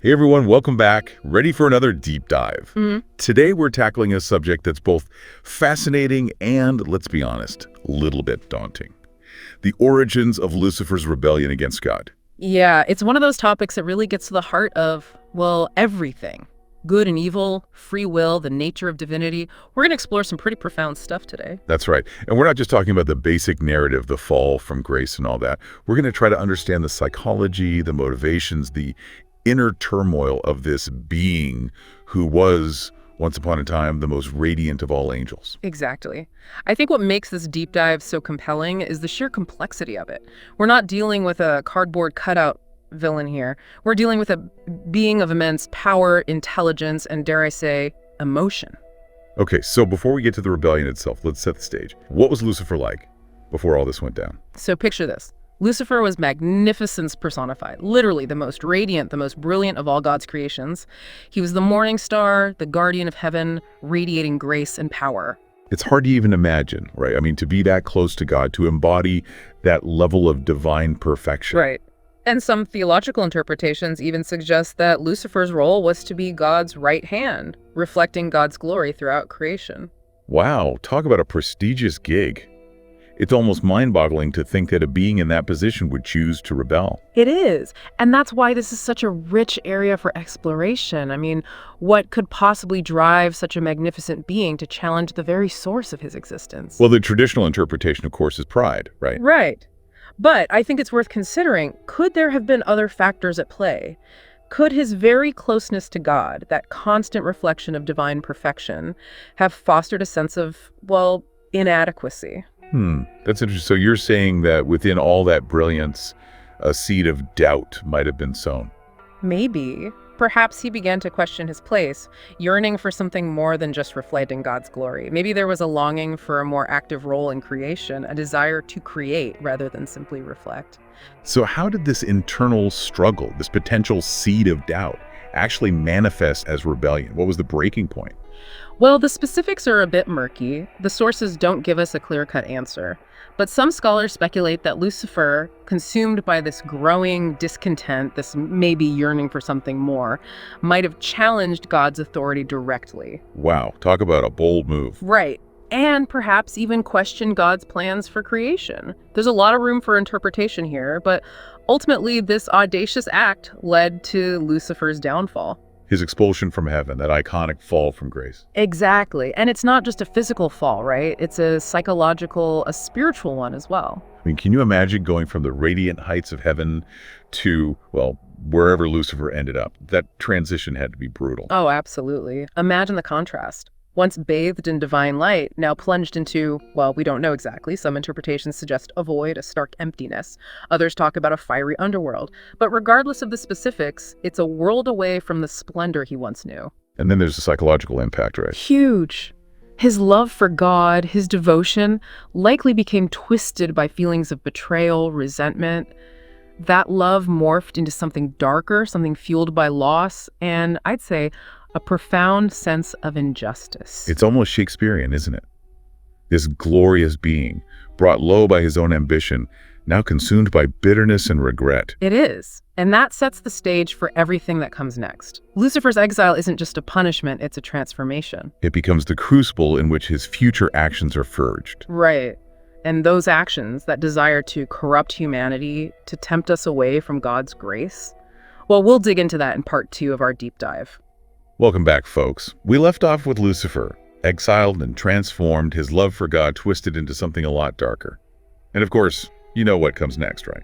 Hey everyone, welcome back. Ready for another deep dive. Mhm. Today we're tackling a subject that's both fascinating and, let's be honest, a little bit daunting. The origins of Lucifer's rebellion against God. Yeah, it's one of those topics that really gets to the heart of, well, everything. Good and evil, free will, the nature of divinity. We're going to explore some pretty profound stuff today. That's right. And we're not just talking about the basic narrative, the fall from grace and all that. We're going to try to understand the psychology, the motivations, the inner turmoil of this being who was, once upon a time, the most radiant of all angels. Exactly. I think what makes this deep dive so compelling is the sheer complexity of it. We're not dealing with a cardboard cutout villain here. We're dealing with a being of immense power, intelligence, and dare I say, emotion. Okay, so before we get to the rebellion itself, let's set the stage. What was Lucifer like before all this went down? So picture this. Lucifer was magnificence personified, literally the most radiant, the most brilliant of all God's creations. He was the morning star, the guardian of heaven, radiating grace and power. It's hard to even imagine, right? I mean, to be that close to God, to embody that level of divine perfection. Right. And some theological interpretations even suggest that Lucifer's role was to be God's right hand, reflecting God's glory throughout creation. Wow, talk about a prestigious gig. It's almost mind-boggling to think that a being in that position would choose to rebel. It is. And that's why this is such a rich area for exploration. I mean, what could possibly drive such a magnificent being to challenge the very source of his existence? Well, the traditional interpretation, of course, is pride, right? Right. But I think it's worth considering, could there have been other factors at play? Could his very closeness to God, that constant reflection of divine perfection, have fostered a sense of, well, inadequacy? That's interesting. So you're saying that within all that brilliance, a seed of doubt might have been sown. Maybe. Perhaps he began to question his place, yearning for something more than just reflecting God's glory. Maybe there was a longing for a more active role in creation, a desire to create rather than simply reflect. So how did this internal struggle, this potential seed of doubt, actually manifest as rebellion? What was the breaking point? Well, the specifics are a bit murky. The sources don't give us a clear-cut answer. But some scholars speculate that Lucifer, consumed by this growing discontent, this maybe yearning for something more, might have challenged God's authority directly. Wow, talk about a bold move. Right. And perhaps even question God's plans for creation. There's a lot of room for interpretation here, but ultimately this audacious act led to Lucifer's downfall. His expulsion from heaven, that iconic fall from grace. Exactly. And it's not just a physical fall, right? It's a psychological, a spiritual one as well. I mean, can you imagine going from the radiant heights of heaven to, well, wherever Lucifer ended up? That transition had to be brutal. Oh, absolutely. Imagine the contrast. Once bathed in divine light, now plunged into, well, we don't know exactly. Some interpretations suggest a void, a stark emptiness. Others talk about a fiery underworld. But regardless of the specifics, it's a world away from the splendor he once knew. And then there's the psychological impact, right? Huge. His love for God, his devotion, likely became twisted by feelings of betrayal, resentment. That love morphed into something darker, something fueled by loss, and I'd say a profound sense of injustice. It's almost Shakespearean, isn't it? This glorious being, brought low by his own ambition, now consumed by bitterness and regret. It is. And that sets the stage for everything that comes next. Lucifer's exile isn't just a punishment, it's a transformation. It becomes the crucible in which his future actions are forged. Right. And those actions, that desire to corrupt humanity, to tempt us away from God's grace, well, we'll dig into that in part 2 of our deep dive. Welcome back, folks. We left off with Lucifer, exiled and transformed, his love for God twisted into something a lot darker. And of course, you know what comes next, right?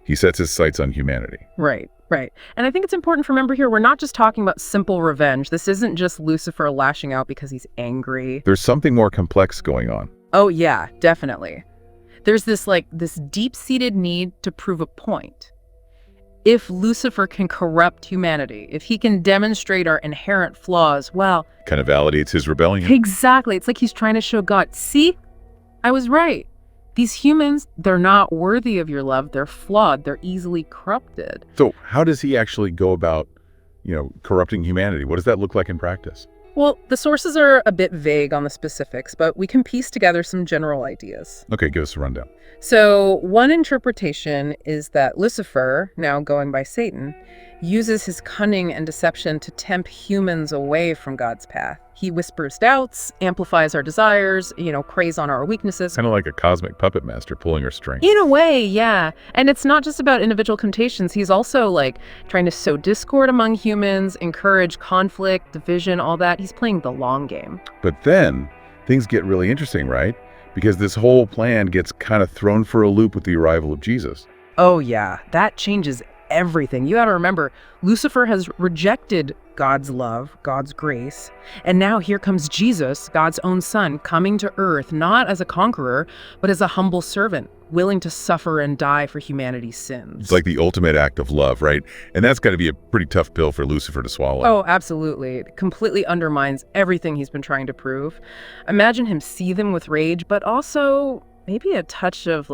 He sets his sights on humanity. Right. And I think it's important to remember here, we're not just talking about simple revenge. This isn't just Lucifer lashing out because he's angry. There's something more complex going on. Oh yeah, definitely. There's this deep-seated need to prove a point. If Lucifer can corrupt humanity, if he can demonstrate our inherent flaws, well... Kind of validates his rebellion. Exactly. It's like he's trying to show God, see, I was right. These humans, they're not worthy of your love. They're flawed. They're easily corrupted. So how does he actually go about, corrupting humanity? What does that look like in practice? Well, the sources are a bit vague on the specifics, but we can piece together some general ideas. Okay, give us a rundown. So one interpretation is that Lucifer, now going by Satan, uses his cunning and deception to tempt humans away from God's path. He whispers doubts, amplifies our desires, preys on our weaknesses. Kind of like a cosmic puppet master pulling our strings. In a way, yeah. And it's not just about individual temptations. He's also trying to sow discord among humans, encourage conflict, division, all that. He's playing the long game. But then things get really interesting, right? Because this whole plan gets kind of thrown for a loop with the arrival of Jesus. Oh yeah, that changes everything. You got to remember, Lucifer has rejected God's love, God's grace, and now here comes Jesus, God's own son, coming to earth, not as a conqueror, but as a humble servant, willing to suffer and die for humanity's sins. It's like the ultimate act of love, right? And that's got to be a pretty tough pill for Lucifer to swallow. Oh, absolutely. It completely undermines everything he's been trying to prove. Imagine him seething with rage, but also maybe a touch of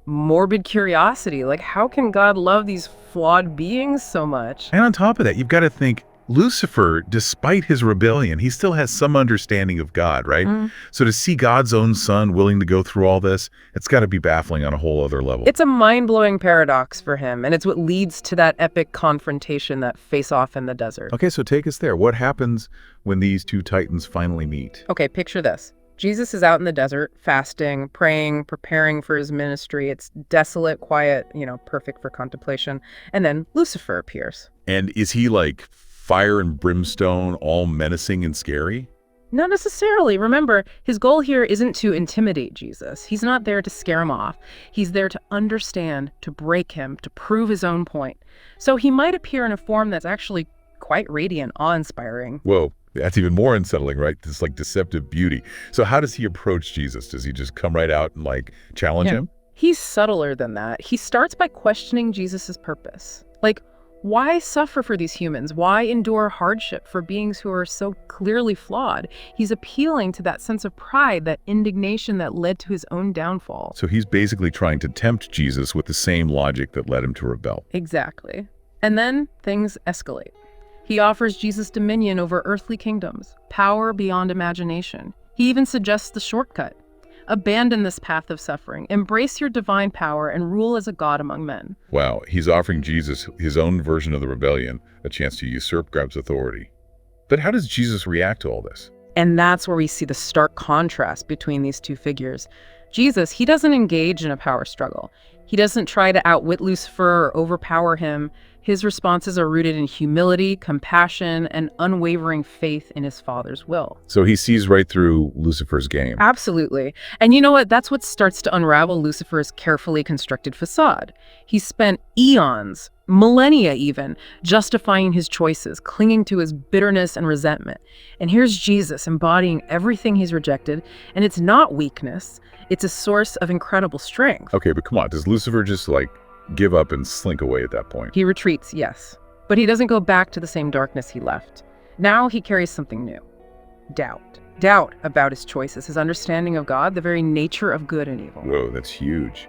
morbid curiosity. How can God love these flawed beings so much? And on top of that, you've got to think Lucifer, despite his rebellion, he still has some understanding of God, right? So to see God's own son willing to go through all this, it's got to be baffling on a whole other level. It's a mind-blowing paradox for him, and it's what leads to that epic confrontation, that face-off in the desert. Okay, so take us there. What happens when these two titans finally meet? Okay, picture this. Jesus is out in the desert, fasting, praying, preparing for his ministry. It's desolate, quiet, perfect for contemplation. And then Lucifer appears. And is he like fire and brimstone, all menacing and scary? Not necessarily. Remember, his goal here isn't to intimidate Jesus. He's not there to scare him off. He's there to understand, to break him, to prove his own point. So he might appear in a form that's actually quite radiant, awe-inspiring. Whoa. That's even more unsettling, right? This deceptive beauty. So how does he approach Jesus? Does he just come right out and challenge him? He's subtler than that. He starts by questioning Jesus's purpose. Why suffer for these humans? Why endure hardship for beings who are so clearly flawed? He's appealing to that sense of pride, that indignation that led to his own downfall. So he's basically trying to tempt Jesus with the same logic that led him to rebel. Exactly. And then things escalate. He offers Jesus dominion over earthly kingdoms, power beyond imagination. He even suggests the shortcut. Abandon this path of suffering, embrace your divine power, and rule as a god among men. Wow, he's offering Jesus, his own version of the rebellion, a chance to usurp God's authority. But how does Jesus react to all this? And that's where we see the stark contrast between these two figures. Jesus, he doesn't engage in a power struggle. He doesn't try to outwit Lucifer or overpower him. His responses are rooted in humility, compassion, and unwavering faith in his Father's will. So he sees right through Lucifer's game. Absolutely. And you know what? That's what starts to unravel Lucifer's carefully constructed facade. He spent eons, millennia even, justifying his choices, clinging to his bitterness and resentment. And here's Jesus embodying everything he's rejected, and it's not weakness. It's a source of incredible strength. Okay, but come on, does Lucifer just give up and slink away at that point? He retreats, yes. But he doesn't go back to the same darkness he left. Now he carries something new. Doubt. Doubt about his choices, his understanding of God, the very nature of good and evil. Whoa, that's huge.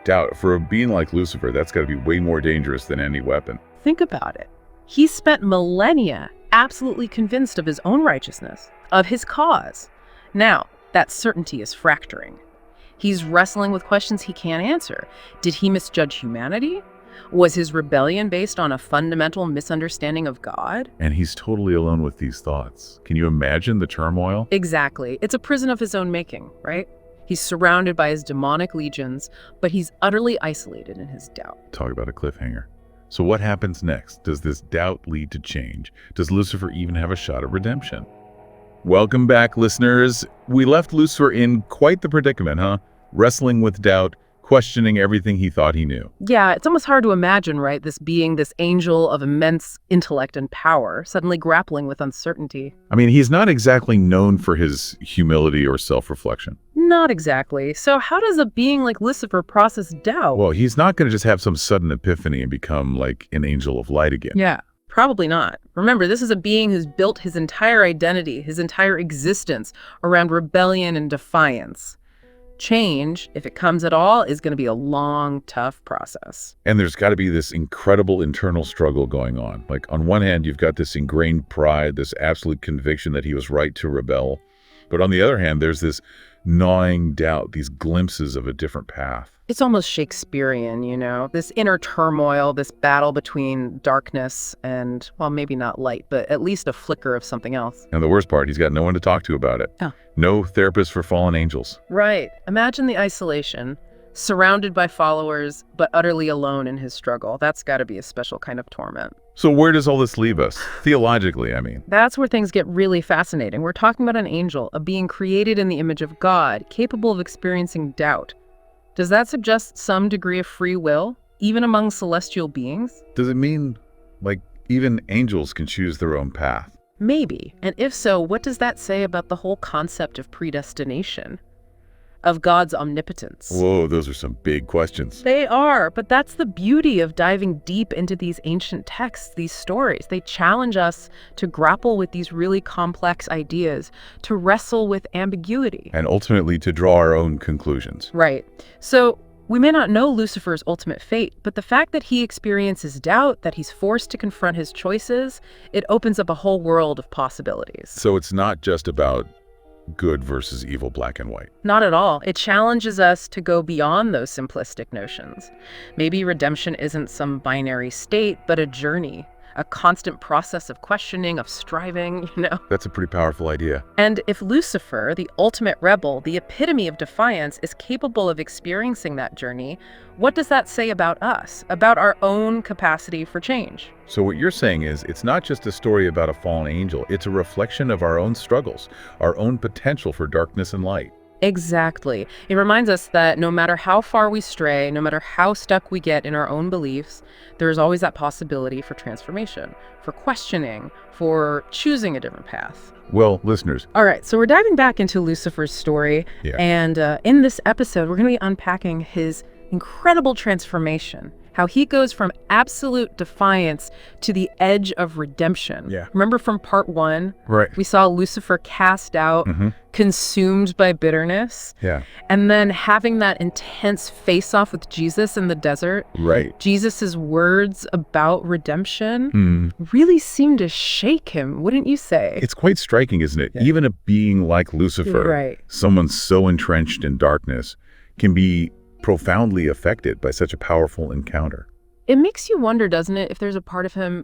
Doubt. For a being like Lucifer, that's got to be way more dangerous than any weapon. Think about it. He spent millennia absolutely convinced of his own righteousness, of his cause. Now, that certainty is fracturing. He's wrestling with questions he can't answer. Did he misjudge humanity? Was his rebellion based on a fundamental misunderstanding of God? And he's totally alone with these thoughts. Can you imagine the turmoil? Exactly. It's a prison of his own making, right? He's surrounded by his demonic legions, but he's utterly isolated in his doubt. Talk about a cliffhanger. So what happens next? Does this doubt lead to change? Does Lucifer even have a shot at redemption? Welcome back, listeners. We left Lucifer in quite the predicament, huh? Wrestling with doubt, questioning everything he thought he knew. Yeah, it's almost hard to imagine, right? This being, this angel of immense intellect and power, suddenly grappling with uncertainty. I mean, he's not exactly known for his humility or self-reflection. Not exactly. So how does a being like Lucifer process doubt? Well, he's not going to just have some sudden epiphany and become like an angel of light again. Yeah, probably not. Remember, this is a being who's built his entire identity, his entire existence around rebellion and defiance. Change, if it comes at all, is going to be a long, tough process. And there's got to be this incredible internal struggle going on. Like, on one hand, you've got this ingrained pride, this absolute conviction that he was right to rebel. But on the other hand, there's this gnawing doubt, these glimpses of a different path. It's almost Shakespearean, this inner turmoil, this battle between darkness and, well, maybe not light, but at least a flicker of something else. And the worst part, he's got no one to talk to about it. Oh. No therapist for fallen angels. Right. Imagine the isolation, surrounded by followers, but utterly alone in his struggle. That's got to be a special kind of torment. So where does all this leave us? Theologically, I mean. That's where things get really fascinating. We're talking about an angel, a being created in the image of God, capable of experiencing doubt. Does that suggest some degree of free will, even among celestial beings? Does it mean, even angels can choose their own path? Maybe. And if so, what does that say about the whole concept of predestination? Of God's omnipotence? Whoa, those are some big questions. They are, but that's the beauty of diving deep into these ancient texts, these stories. They challenge us to grapple with these really complex ideas, to wrestle with ambiguity. And ultimately to draw our own conclusions. Right. So we may not know Lucifer's ultimate fate, but the fact that he experiences doubt, that he's forced to confront his choices, it opens up a whole world of possibilities. So it's not just about good versus evil, black and white. Not at all. It challenges us to go beyond those simplistic notions. Maybe redemption isn't some binary state, but a journey, a constant process of questioning, of striving, That's a pretty powerful idea. And if Lucifer, the ultimate rebel, the epitome of defiance, is capable of experiencing that journey, what does that say about us, about our own capacity for change? So what you're saying is, it's not just a story about a fallen angel, it's a reflection of our own struggles, our own potential for darkness and light. Exactly. It reminds us that no matter how far we stray, no matter how stuck we get in our own beliefs, there is always that possibility for transformation, for questioning, for choosing a different path. Well, listeners. All right, so we're diving back into Lucifer's story. Yeah. And in this episode, we're going to be unpacking his incredible transformation, how he goes from absolute defiance to the edge of redemption. Yeah. Remember from part 1? Right. We saw Lucifer cast out, consumed by bitterness. Yeah. And then having that intense face-off with Jesus in the desert. Right. Jesus's words about redemption really seem to shake him, wouldn't you say? It's quite striking, isn't it? Yeah. Even a being like Lucifer, right, someone so entrenched in darkness, can be profoundly affected by such a powerful encounter. It makes you wonder, doesn't it, if there's a part of him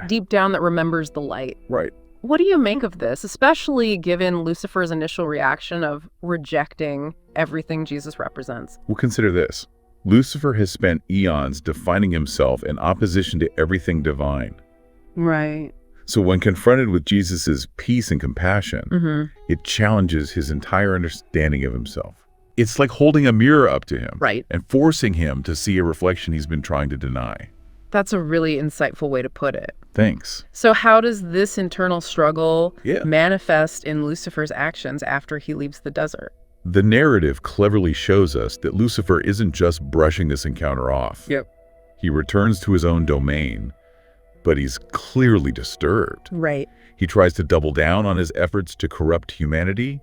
deep down that remembers the light. Right. What do you make of this, especially given Lucifer's initial reaction of rejecting everything Jesus represents? Well, consider this. Lucifer has spent eons defining himself in opposition to everything divine. Right. So when confronted with Jesus's peace and compassion, it challenges his entire understanding of himself. It's like holding a mirror up to him, right, and forcing him to see a reflection he's been trying to deny. That's a really insightful way to put it. Thanks. So how does this internal struggle manifest in Lucifer's actions after he leaves the desert? The narrative cleverly shows us that Lucifer isn't just brushing this encounter off. Yep. He returns to his own domain, but he's clearly disturbed. Right. He tries to double down on his efforts to corrupt humanity.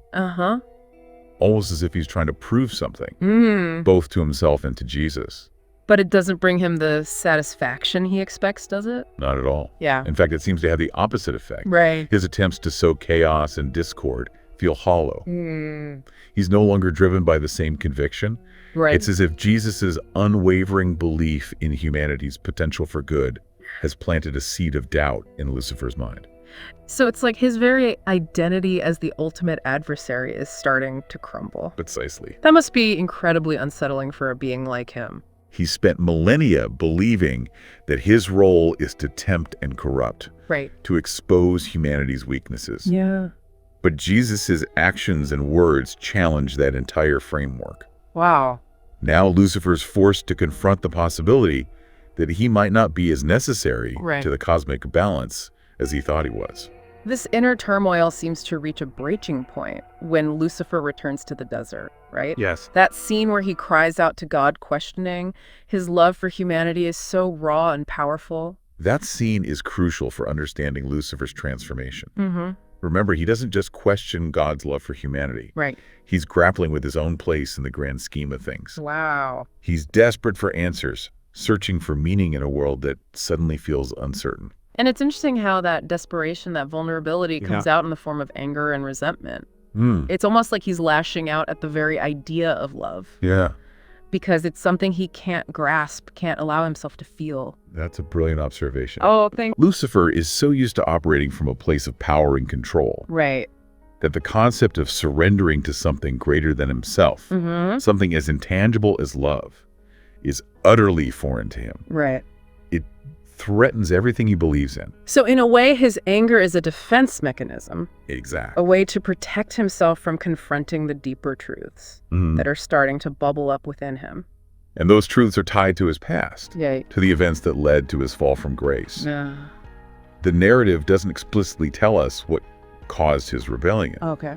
Almost as if he's trying to prove something, both to himself and to Jesus. But it doesn't bring him the satisfaction he expects, does it? Not at all. Yeah. In fact, it seems to have the opposite effect. Right. His attempts to sow chaos and discord feel hollow. He's no longer driven by the same conviction. Right. It's as if Jesus's unwavering belief in humanity's potential for good has planted a seed of doubt in Lucifer's mind. So it's like his very identity as the ultimate adversary is starting to crumble. Precisely. That must be incredibly unsettling for a being like him. He spent millennia believing that his role is to tempt and corrupt, right, to expose humanity's weaknesses. Yeah. But Jesus's actions and words challenge that entire framework. Wow. Now Lucifer's forced to confront the possibility that he might not be as necessary to the cosmic balance as he thought he was. This inner turmoil seems to reach a breaking point when Lucifer returns to the desert, right? Yes. That scene where he cries out to God questioning, his love for humanity is so raw and powerful. That scene is crucial for understanding Lucifer's transformation. Remember, he doesn't just question God's love for humanity. Right. He's grappling with his own place in the grand scheme of things. Wow. He's desperate for answers, searching for meaning in a world that suddenly feels uncertain. And it's interesting how that desperation, that vulnerability comes out in the form of anger and resentment. It's almost like he's lashing out at the very idea of love Yeah. because it's something he can't grasp, can't allow himself to feel. That's a brilliant observation. Oh, thank Lucifer is so used to operating from a place of power and control Right. that the concept of surrendering to something greater than himself, something as intangible as love, is utterly foreign to him. Right. It threatens everything he believes in. So in a way, his anger is a defense mechanism, Exactly. a way to protect himself from confronting the deeper truths that are starting to bubble up within him. And those truths are tied to his past, Yeah. to the events that led to his fall from grace. Yeah. The narrative doesn't explicitly tell us what caused his rebellion, Okay.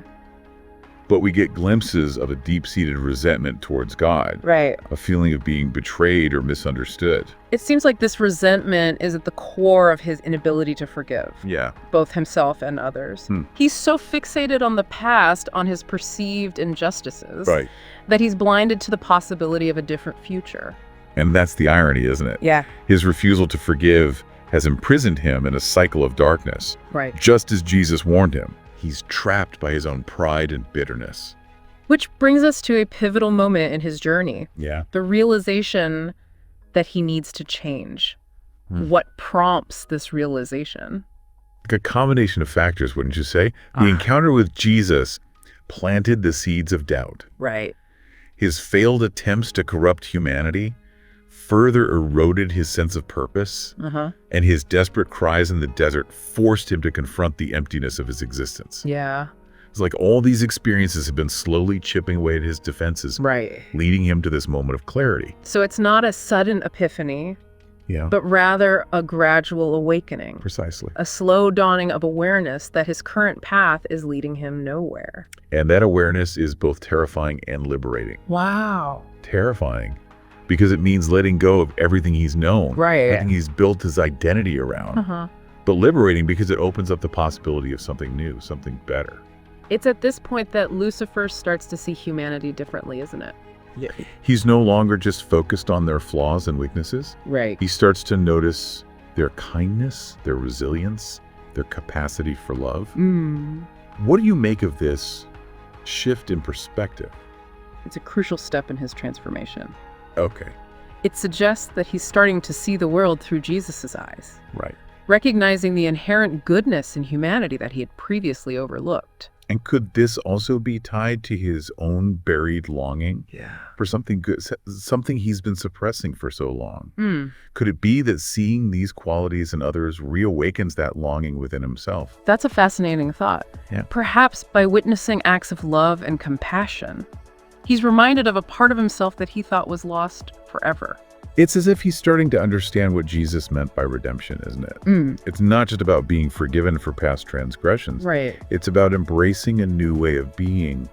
but we get glimpses of a deep-seated resentment towards God, Right. a feeling of being betrayed or misunderstood. It seems like this resentment is at the core of his inability to forgive, Yeah. both himself and others. He's so fixated on the past, on his perceived injustices, Right. that he's blinded to the possibility of a different future. And that's the irony, isn't it? Yeah. His refusal to forgive has imprisoned him in a cycle of darkness. Right. Just as Jesus warned him, he's trapped by his own pride and bitterness. Which brings us to a pivotal moment in his journey, Yeah. the realization that he needs to change. What prompts this realization? Like a combination of factors, wouldn't you say? The encounter with Jesus planted the seeds of doubt. Right. His failed attempts to corrupt humanity further eroded his sense of purpose, and his desperate cries in the desert forced him to confront the emptiness of his existence. Yeah. It's like all these experiences have been slowly chipping away at his defenses, Right. leading him to this moment of clarity. So it's not a sudden epiphany, Yeah, but rather a gradual awakening, precisely. a slow dawning of awareness that his current path is leading him nowhere. And that awareness is both terrifying and liberating. Wow. Terrifying because it means letting go of everything he's known, Right. everything he's built his identity around. But liberating because it opens up the possibility of something new, something better. It's at this point that Lucifer starts to see humanity differently, isn't it? Yeah. He's no longer just focused on their flaws and weaknesses. Right. He starts to notice their kindness, their resilience, their capacity for love. What do you make of this shift in perspective? It's a crucial step in his transformation. Okay, It suggests that he's starting to see the world through Jesus' eyes, right. recognizing the inherent goodness in humanity that he had previously overlooked. And could this also be tied to his own buried longing for something good, something he's been suppressing for so long? Could it be that seeing these qualities in others reawakens that longing within himself? That's a fascinating thought. Yeah. Perhaps by witnessing acts of love and compassion, he's reminded of a part of himself that he thought was lost forever. It's as if he's starting to understand what Jesus meant by redemption, isn't it? It's not just about being forgiven for past transgressions. Right. It's about embracing a new way of being,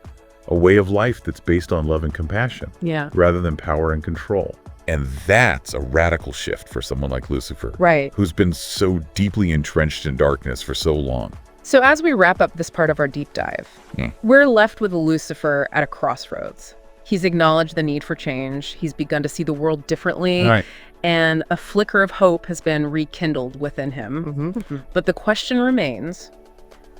a way of life that's based on love and compassion, Yeah. rather than power and control. And that's a radical shift for someone like Lucifer, Right. who's been so deeply entrenched in darkness for so long. So as we wrap up this part of our deep dive, we're left with Lucifer at a crossroads. He's acknowledged the need for change. He's begun to see the world differently. Right. And a flicker of hope has been rekindled within him. But the question remains,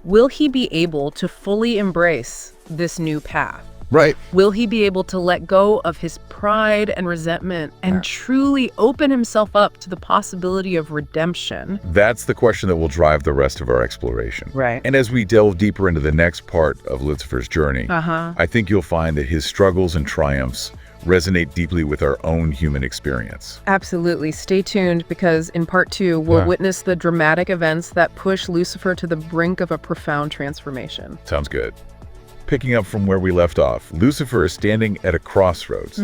will he be able to fully embrace this new path? Right. Will he be able to let go of his pride and resentment and truly open himself up to the possibility of redemption? That's the question that will drive the rest of our exploration. Right. And as we delve deeper into the next part of Lucifer's journey, I think you'll find that his struggles and triumphs resonate deeply with our own human experience. Absolutely. Stay tuned because in part 2, we'll witness the dramatic events that push Lucifer to the brink of a profound transformation. Sounds good. Picking up from where we left off, Lucifer is standing at a crossroads.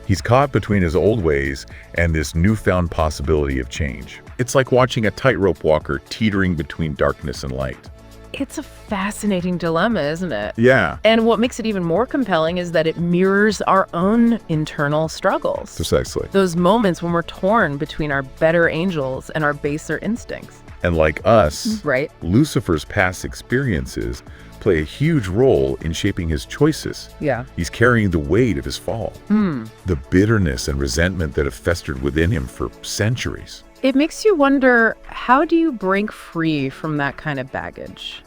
He's caught between his old ways and this newfound possibility of change. It's like watching a tightrope walker teetering between darkness and light. It's a fascinating dilemma, isn't it? Yeah. And what makes it even more compelling is that it mirrors our own internal struggles. Precisely. Those moments when we're torn between our better angels and our baser instincts. And like us, Right. Lucifer's past experiences play a huge role in shaping his choices. Yeah. He's carrying the weight of his fall. The bitterness and resentment that have festered within him for centuries. It makes you wonder, how do you break free from that kind of baggage?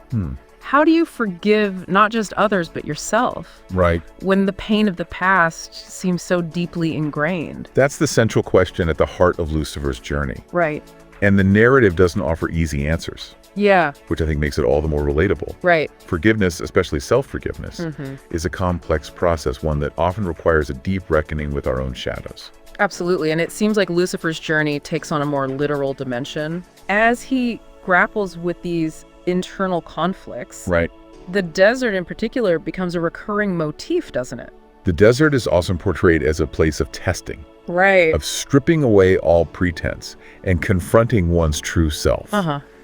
How do you forgive not just others, but yourself, Right. when the pain of the past seems so deeply ingrained? That's the central question at the heart of Lucifer's journey. Right. And the narrative doesn't offer easy answers, Yeah. which I think makes it all the more relatable. Right. Forgiveness, especially self-forgiveness, is a complex process, one that often requires a deep reckoning with our own shadows. Absolutely. And it seems like Lucifer's journey takes on a more literal dimension. As he grapples with these internal conflicts, Right. the desert in particular becomes a recurring motif, doesn't it? The desert is often portrayed as a place of testing, Right. of stripping away all pretense and confronting one's true self.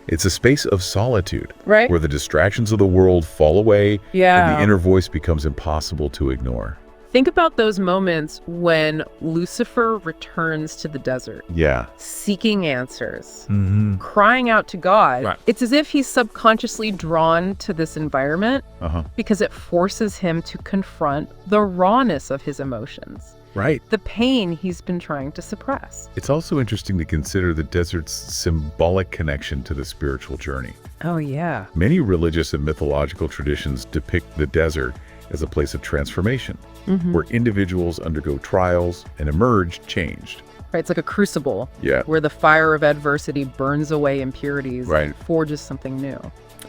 It's a space of solitude, Right. where the distractions of the world fall away and Yeah. the inner voice becomes impossible to ignore. Think about those moments when Lucifer returns to the desert, Yeah. seeking answers, Mm-hmm. crying out to God. Right. It's as if he's subconsciously drawn to this environment Uh-huh. because it forces him to confront the rawness of his emotions, Right. the pain he's been trying to suppress. It's also interesting to consider the desert's symbolic connection to the spiritual journey. Oh, yeah. Many religious and mythological traditions depict the desert as a place of transformation, where individuals undergo trials and emerge changed. Right. It's like a crucible Yeah. where the fire of adversity burns away impurities Right. and forges something new.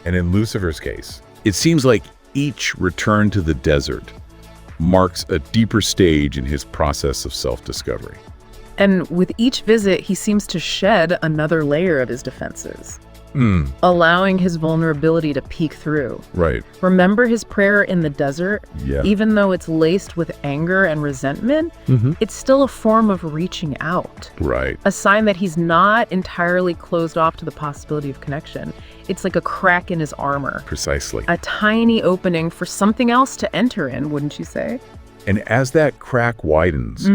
And in Lucifer's case, it seems like each return to the desert marks a deeper stage in his process of self-discovery. And with each visit, he seems to shed another layer of his defenses, allowing his vulnerability to peek through. Right. Remember his prayer in the desert? Yeah. Even though it's laced with anger and resentment, it's still a form of reaching out. Right. A sign that he's not entirely closed off to the possibility of connection. It's like a crack in his armor, Precisely. a tiny opening for something else to enter in, wouldn't you say? And as that crack widens,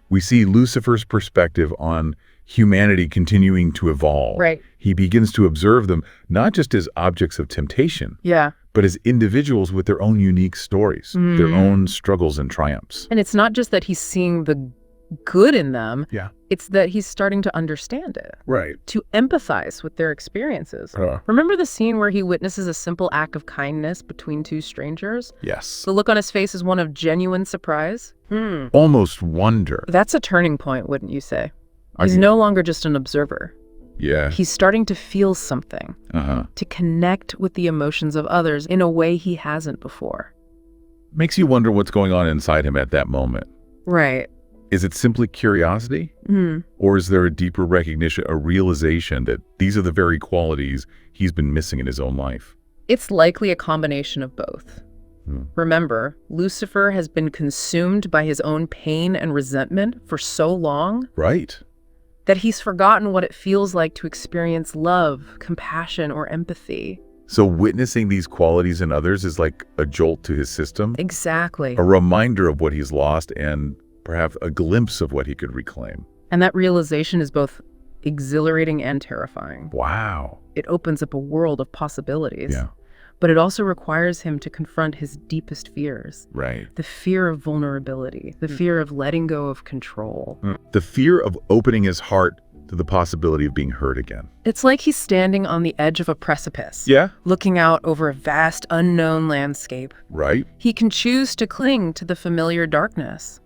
we see Lucifer's perspective on humanity continuing to evolve. Right. He begins to observe them not just as objects of temptation, Yeah. but as individuals with their own unique stories, their own struggles and triumphs. And it's not just that he's seeing the good in them, Yeah. it's that he's starting to understand it, Right. to empathize with their experiences. Uh. Remember the scene where he witnesses a simple act of kindness between two strangers? Yes. The look on his face is one of genuine surprise. Almost wonder. That's a turning point, wouldn't you say? I He's can- no longer just an observer. Yeah. He's starting to feel something, to connect with the emotions of others in a way he hasn't before. Makes you wonder what's going on inside him at that moment. Right. Is it simply curiosity? Or is there a deeper recognition, a realization that these are the very qualities he's been missing in his own life? It's likely a combination of both. Remember, Lucifer has been consumed by his own pain and resentment for so long Right. that he's forgotten what it feels like to experience love, compassion, or empathy. So witnessing these qualities in others is like a jolt to his system, Exactly. a reminder of what he's lost and perhaps a glimpse of what he could reclaim. And that realization is both exhilarating and terrifying. Wow. It opens up a world of possibilities. Yeah. But it also requires him to confront his deepest fears. Right. The fear of vulnerability, the fear of letting go of control. The fear of opening his heart to the possibility of being hurt again. It's like he's standing on the edge of a precipice, Yeah. looking out over a vast, unknown landscape. Right. He can choose to cling to the familiar darkness,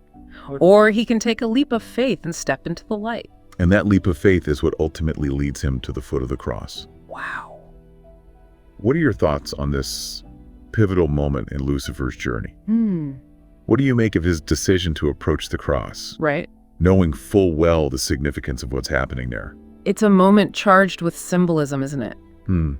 or he can take a leap of faith and step into the light. And that leap of faith is what ultimately leads him to the foot of the cross. Wow. What are your thoughts on this pivotal moment in Lucifer's journey? What do you make of his decision to approach the cross, Right? knowing full well the significance of what's happening there? It's a moment charged with symbolism, isn't it?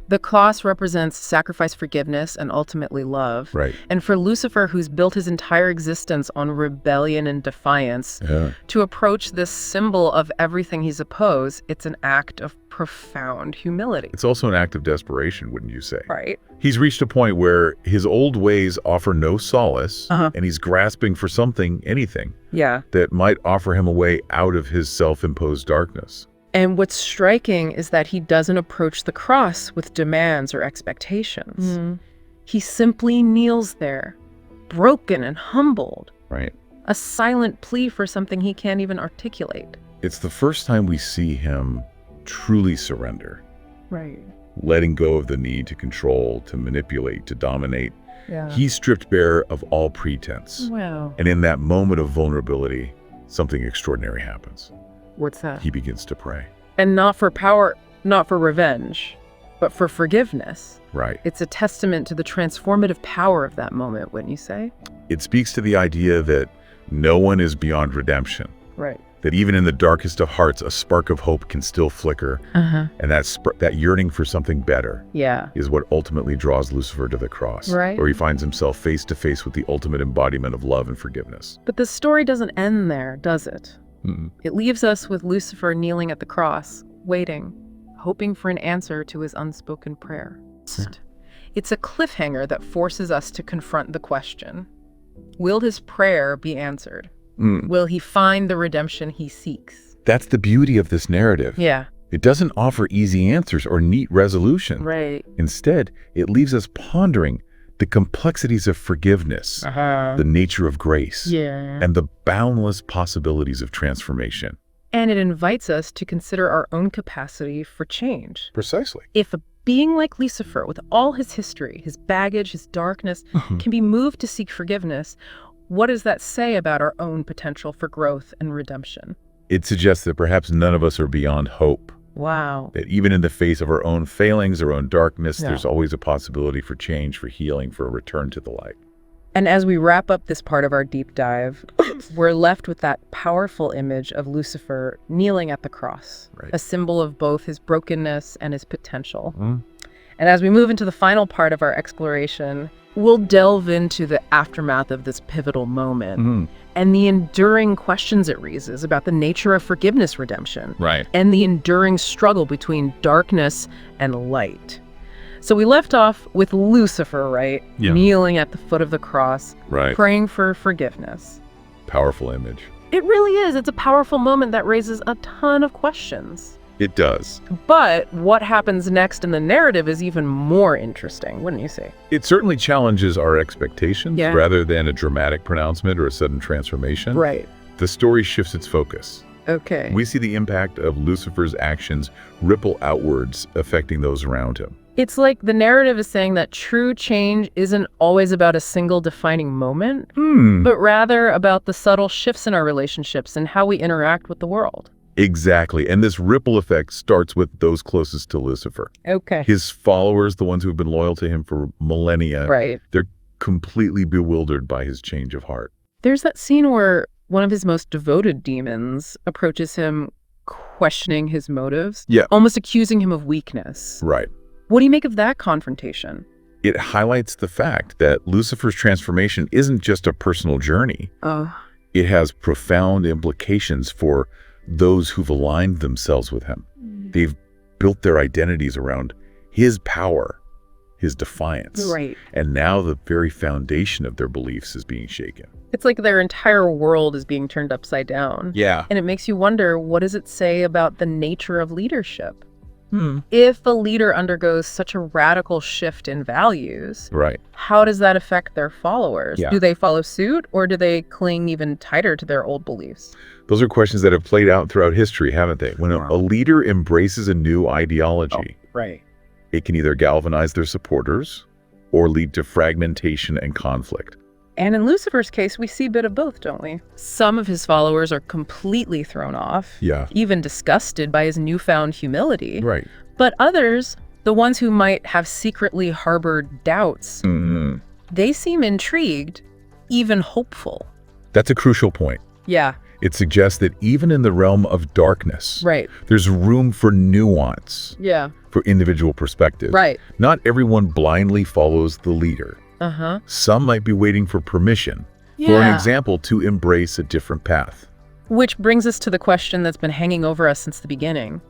The cross represents sacrifice, forgiveness, and ultimately love. Right. And for Lucifer, who's built his entire existence on rebellion and defiance, Yeah. to approach this symbol of everything he's opposed, it's an act of profound humility. It's also an act of desperation, wouldn't you say? Right? He's reached a point where his old ways offer no solace, and he's grasping for something, anything, Yeah. that might offer him a way out of his self-imposed darkness. And what's striking is that he doesn't approach the cross with demands or expectations. He simply kneels there, broken and humbled, Right. a silent plea for something he can't even articulate. It's the first time we see him truly surrender. Right. letting go of the need to control, to manipulate, to dominate. Yeah. He's stripped bare of all pretense. Wow. And in that moment of vulnerability, something extraordinary happens. What's that? He begins to pray. And not for power, not for revenge, but for forgiveness. Right. It's a testament to the transformative power of that moment, wouldn't you say? It speaks to the idea that no one is beyond redemption. Right. That even in the darkest of hearts, a spark of hope can still flicker. And that yearning for something better Yeah. is what ultimately draws Lucifer to the cross, Right. where he finds himself face to face with the ultimate embodiment of love and forgiveness. But the story doesn't end there, does it? Mm-mm. It leaves us with Lucifer kneeling at the cross, waiting, hoping for an answer to his unspoken prayer. It's a cliffhanger that forces us to confront the question: will his prayer be answered? Will he find the redemption he seeks? That's the beauty of this narrative. Yeah. It doesn't offer easy answers or neat resolution. Right. Instead, it leaves us pondering the complexities of forgiveness, the nature of grace, Yeah. and the boundless possibilities of transformation. And it invites us to consider our own capacity for change. Precisely. If a being like Lucifer, with all his history, his baggage, his darkness, can be moved to seek forgiveness, what does that say about our own potential for growth and redemption? It suggests that perhaps none of us are beyond hope. Wow. That even in the face of our own failings, our own darkness, Yeah. there's always a possibility for change, for healing, for a return to the light. And as we wrap up this part of our deep dive, we're left with that powerful image of Lucifer kneeling at the cross, Right. a symbol of both his brokenness and his potential. And as we move into the final part of our exploration, we'll delve into the aftermath of this pivotal moment and the enduring questions it raises about the nature of forgiveness, redemption, Right. and the enduring struggle between darkness and light. So we left off with Lucifer, right? Yeah. Kneeling at the foot of the cross, Right. praying for forgiveness. Powerful image. It really is. It's a powerful moment that raises a ton of questions. It does. But what happens next in the narrative is even more interesting, wouldn't you say? It certainly challenges our expectations Yeah. rather than a dramatic pronouncement or a sudden transformation. Right. The story shifts its focus. Okay. We see the impact of Lucifer's actions ripple outwards, affecting those around him. It's like the narrative is saying that true change isn't always about a single defining moment, but rather about the subtle shifts in our relationships and how we interact with the world. Exactly. And this ripple effect starts with those closest to Lucifer. Okay. His followers, the ones who have been loyal to him for millennia, Right. they're completely bewildered by his change of heart. There's that scene where one of his most devoted demons approaches him, questioning his motives, Yeah. almost accusing him of weakness. Right. What do you make of that confrontation? It highlights the fact that Lucifer's transformation isn't just a personal journey. It has profound implications for those who've aligned themselves with him. They've built their identities around his power, his defiance. Right. And now the very foundation of their beliefs is being shaken. It's like their entire world is being turned upside down. Yeah. And it makes you wonder, what does it say about the nature of leadership? If a leader undergoes such a radical shift in values, Right. how does that affect their followers? Yeah. Do they follow suit, or do they cling even tighter to their old beliefs? Those are questions that have played out throughout history, haven't they? When a leader embraces a new ideology, Right. it can either galvanize their supporters or lead to fragmentation and conflict. And in Lucifer's case, we see a bit of both, don't we? Some of his followers are completely thrown off, Yeah. even disgusted by his newfound humility. Right. But others, the ones who might have secretly harbored doubts, they seem intrigued, even hopeful. That's a crucial point. Yeah, It suggests that even in the realm of darkness, right. there's room for nuance, Yeah, for individual perspective. right. Not everyone blindly follows the leader. Uh-huh. Some might be waiting for permission, for an Yeah. example, to embrace a different path. Which brings us to the question that's been hanging over us since the beginning.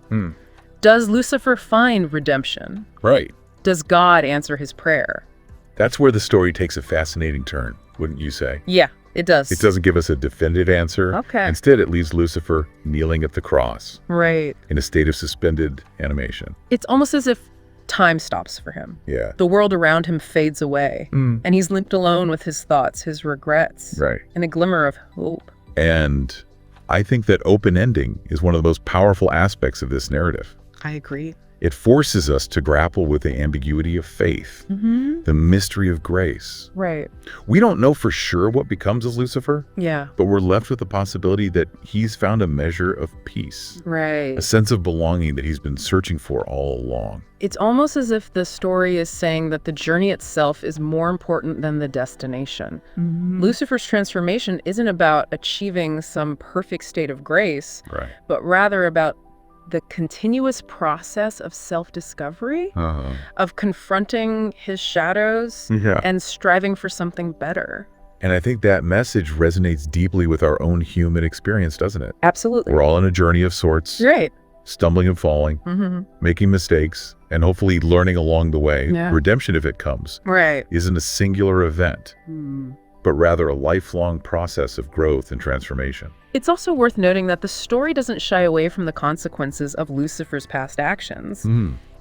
Does Lucifer find redemption? Right. Does God answer his prayer? That's where the story takes a fascinating turn, wouldn't you say? Yeah, it does. It doesn't give us a definitive answer. Okay. Instead, it leaves Lucifer kneeling at the cross Right. in a state of suspended animation. It's almost as if time stops for him. Yeah. The world around him fades away, and he's left alone with his thoughts, his regrets, Right. and a glimmer of hope. And I think that open ending is one of the most powerful aspects of this narrative. I agree. It forces us to grapple with the ambiguity of faith, the mystery of grace. Right. We don't know for sure what becomes of Lucifer, Yeah. but we're left with the possibility that he's found a measure of peace, Right. a sense of belonging that he's been searching for all along. It's almost as if the story is saying that the journey itself is more important than the destination. Lucifer's transformation isn't about achieving some perfect state of grace, Right. but rather about the continuous process of self-discovery, of confronting his shadows Yeah. and striving for something better. And I think that message resonates deeply with our own human experience, doesn't it? Absolutely. We're all on a journey of sorts, Right. stumbling and falling, making mistakes, and hopefully learning along the way. Yeah. Redemption, if it comes, Right. isn't a singular event, but rather a lifelong process of growth and transformation. It's also worth noting that the story doesn't shy away from the consequences of Lucifer's past actions.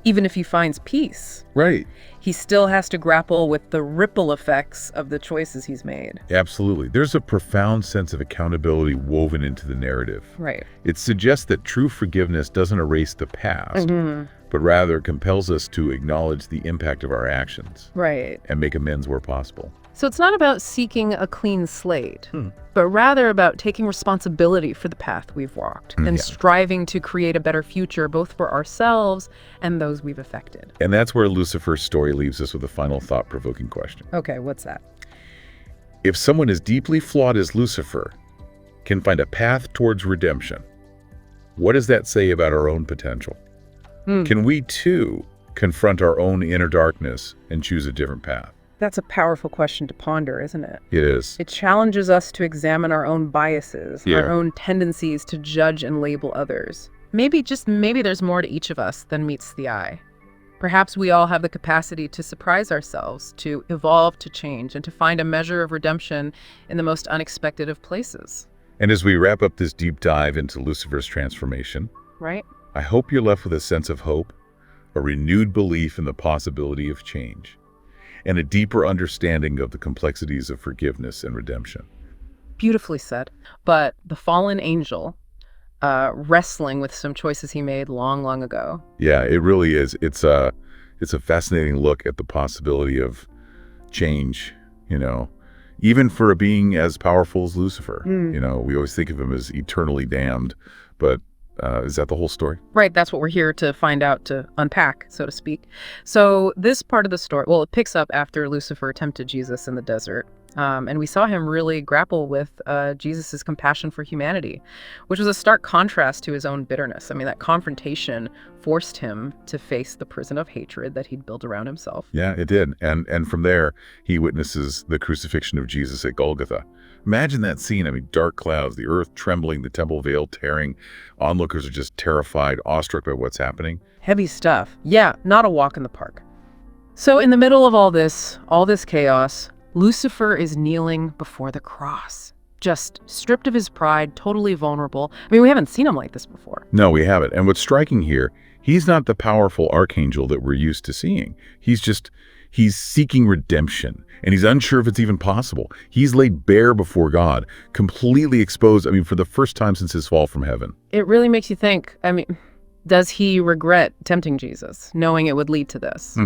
Even if he finds peace, Right. he still has to grapple with the ripple effects of the choices he's made. Absolutely. There's a profound sense of accountability woven into the narrative. Right. It suggests that true forgiveness doesn't erase the past, but rather compels us to acknowledge the impact of our actions Right. and make amends where possible. So it's not about seeking a clean slate, but rather about taking responsibility for the path we've walked and striving to create a better future both for ourselves and those we've affected. And that's where Lucifer's story leaves us with a final thought-provoking question. Okay, what's that? If someone as deeply flawed as Lucifer can find a path towards redemption, what does that say about our own potential? Can we, too, confront our own inner darkness and choose a different path? That's a powerful question to ponder, isn't it? It is. It challenges us to examine our own biases, Yeah. our own tendencies to judge and label others. Maybe, just maybe, there's more to each of us than meets the eye. Perhaps we all have the capacity to surprise ourselves, to evolve, to change, and to find a measure of redemption in the most unexpected of places. And as we wrap up this deep dive into Lucifer's transformation, Right? I hope you're left with a sense of hope, a renewed belief in the possibility of change, and a deeper understanding of the complexities of forgiveness and redemption. Beautifully said. But the fallen angel, wrestling with some choices he made long, long ago. Yeah, it really is. It's a fascinating look at the possibility of change, even for a being as powerful as Lucifer. We always think of him as eternally damned, but is that the whole story? Right, that's what we're here to find out, to unpack, so to speak. So this part of the story, well, it picks up after Lucifer tempted Jesus in the desert. And we saw him really grapple with Jesus's compassion for humanity, which was a stark contrast to his own bitterness. I mean, that confrontation forced him to face the prison of hatred that he'd built around himself. Yeah, it did. And from there, he witnesses the crucifixion of Jesus at Golgotha. Imagine that scene. I mean, dark clouds, the earth trembling, the temple veil tearing. Onlookers are just terrified, awestruck by what's happening. Heavy stuff. Yeah, not a walk in the park. So in the middle of all this chaos, Lucifer is kneeling before the cross, just stripped of his pride, totally vulnerable. I mean, we haven't seen him like this before. No, we haven't. And what's striking here, he's not the powerful archangel that we're used to seeing. He's seeking redemption, and he's unsure if it's even possible. He's laid bare before God, completely exposed, for the first time since his fall from heaven. It really makes you think, does he regret tempting Jesus, knowing it would lead to this?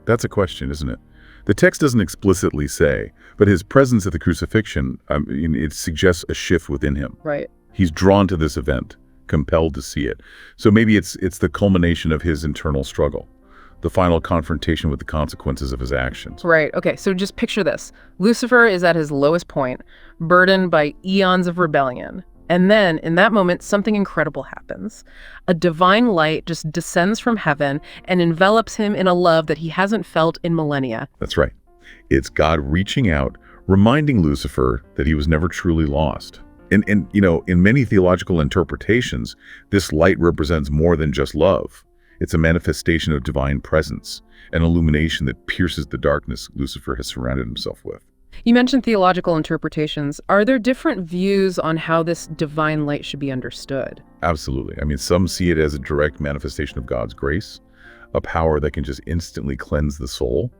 That's a question, isn't it? The text doesn't explicitly say, but his presence at the crucifixion, it suggests a shift within him. Right. He's drawn to this event, compelled to see it. So maybe it's the culmination of his internal struggle, the final confrontation with the consequences of his actions. Right. Okay, so just picture this. Lucifer is at his lowest point, burdened by eons of rebellion. And then, in that moment, something incredible happens. A divine light just descends from heaven and envelops him in a love that he hasn't felt in millennia. That's right. It's God reaching out, reminding Lucifer that he was never truly lost. And in many theological interpretations, this light represents more than just love. It's a manifestation of divine presence, an illumination that pierces the darkness Lucifer has surrounded himself with. You mentioned theological interpretations. Are there different views on how this divine light should be understood? Absolutely. Some see it as a direct manifestation of God's grace, a power that can just instantly cleanse the soul.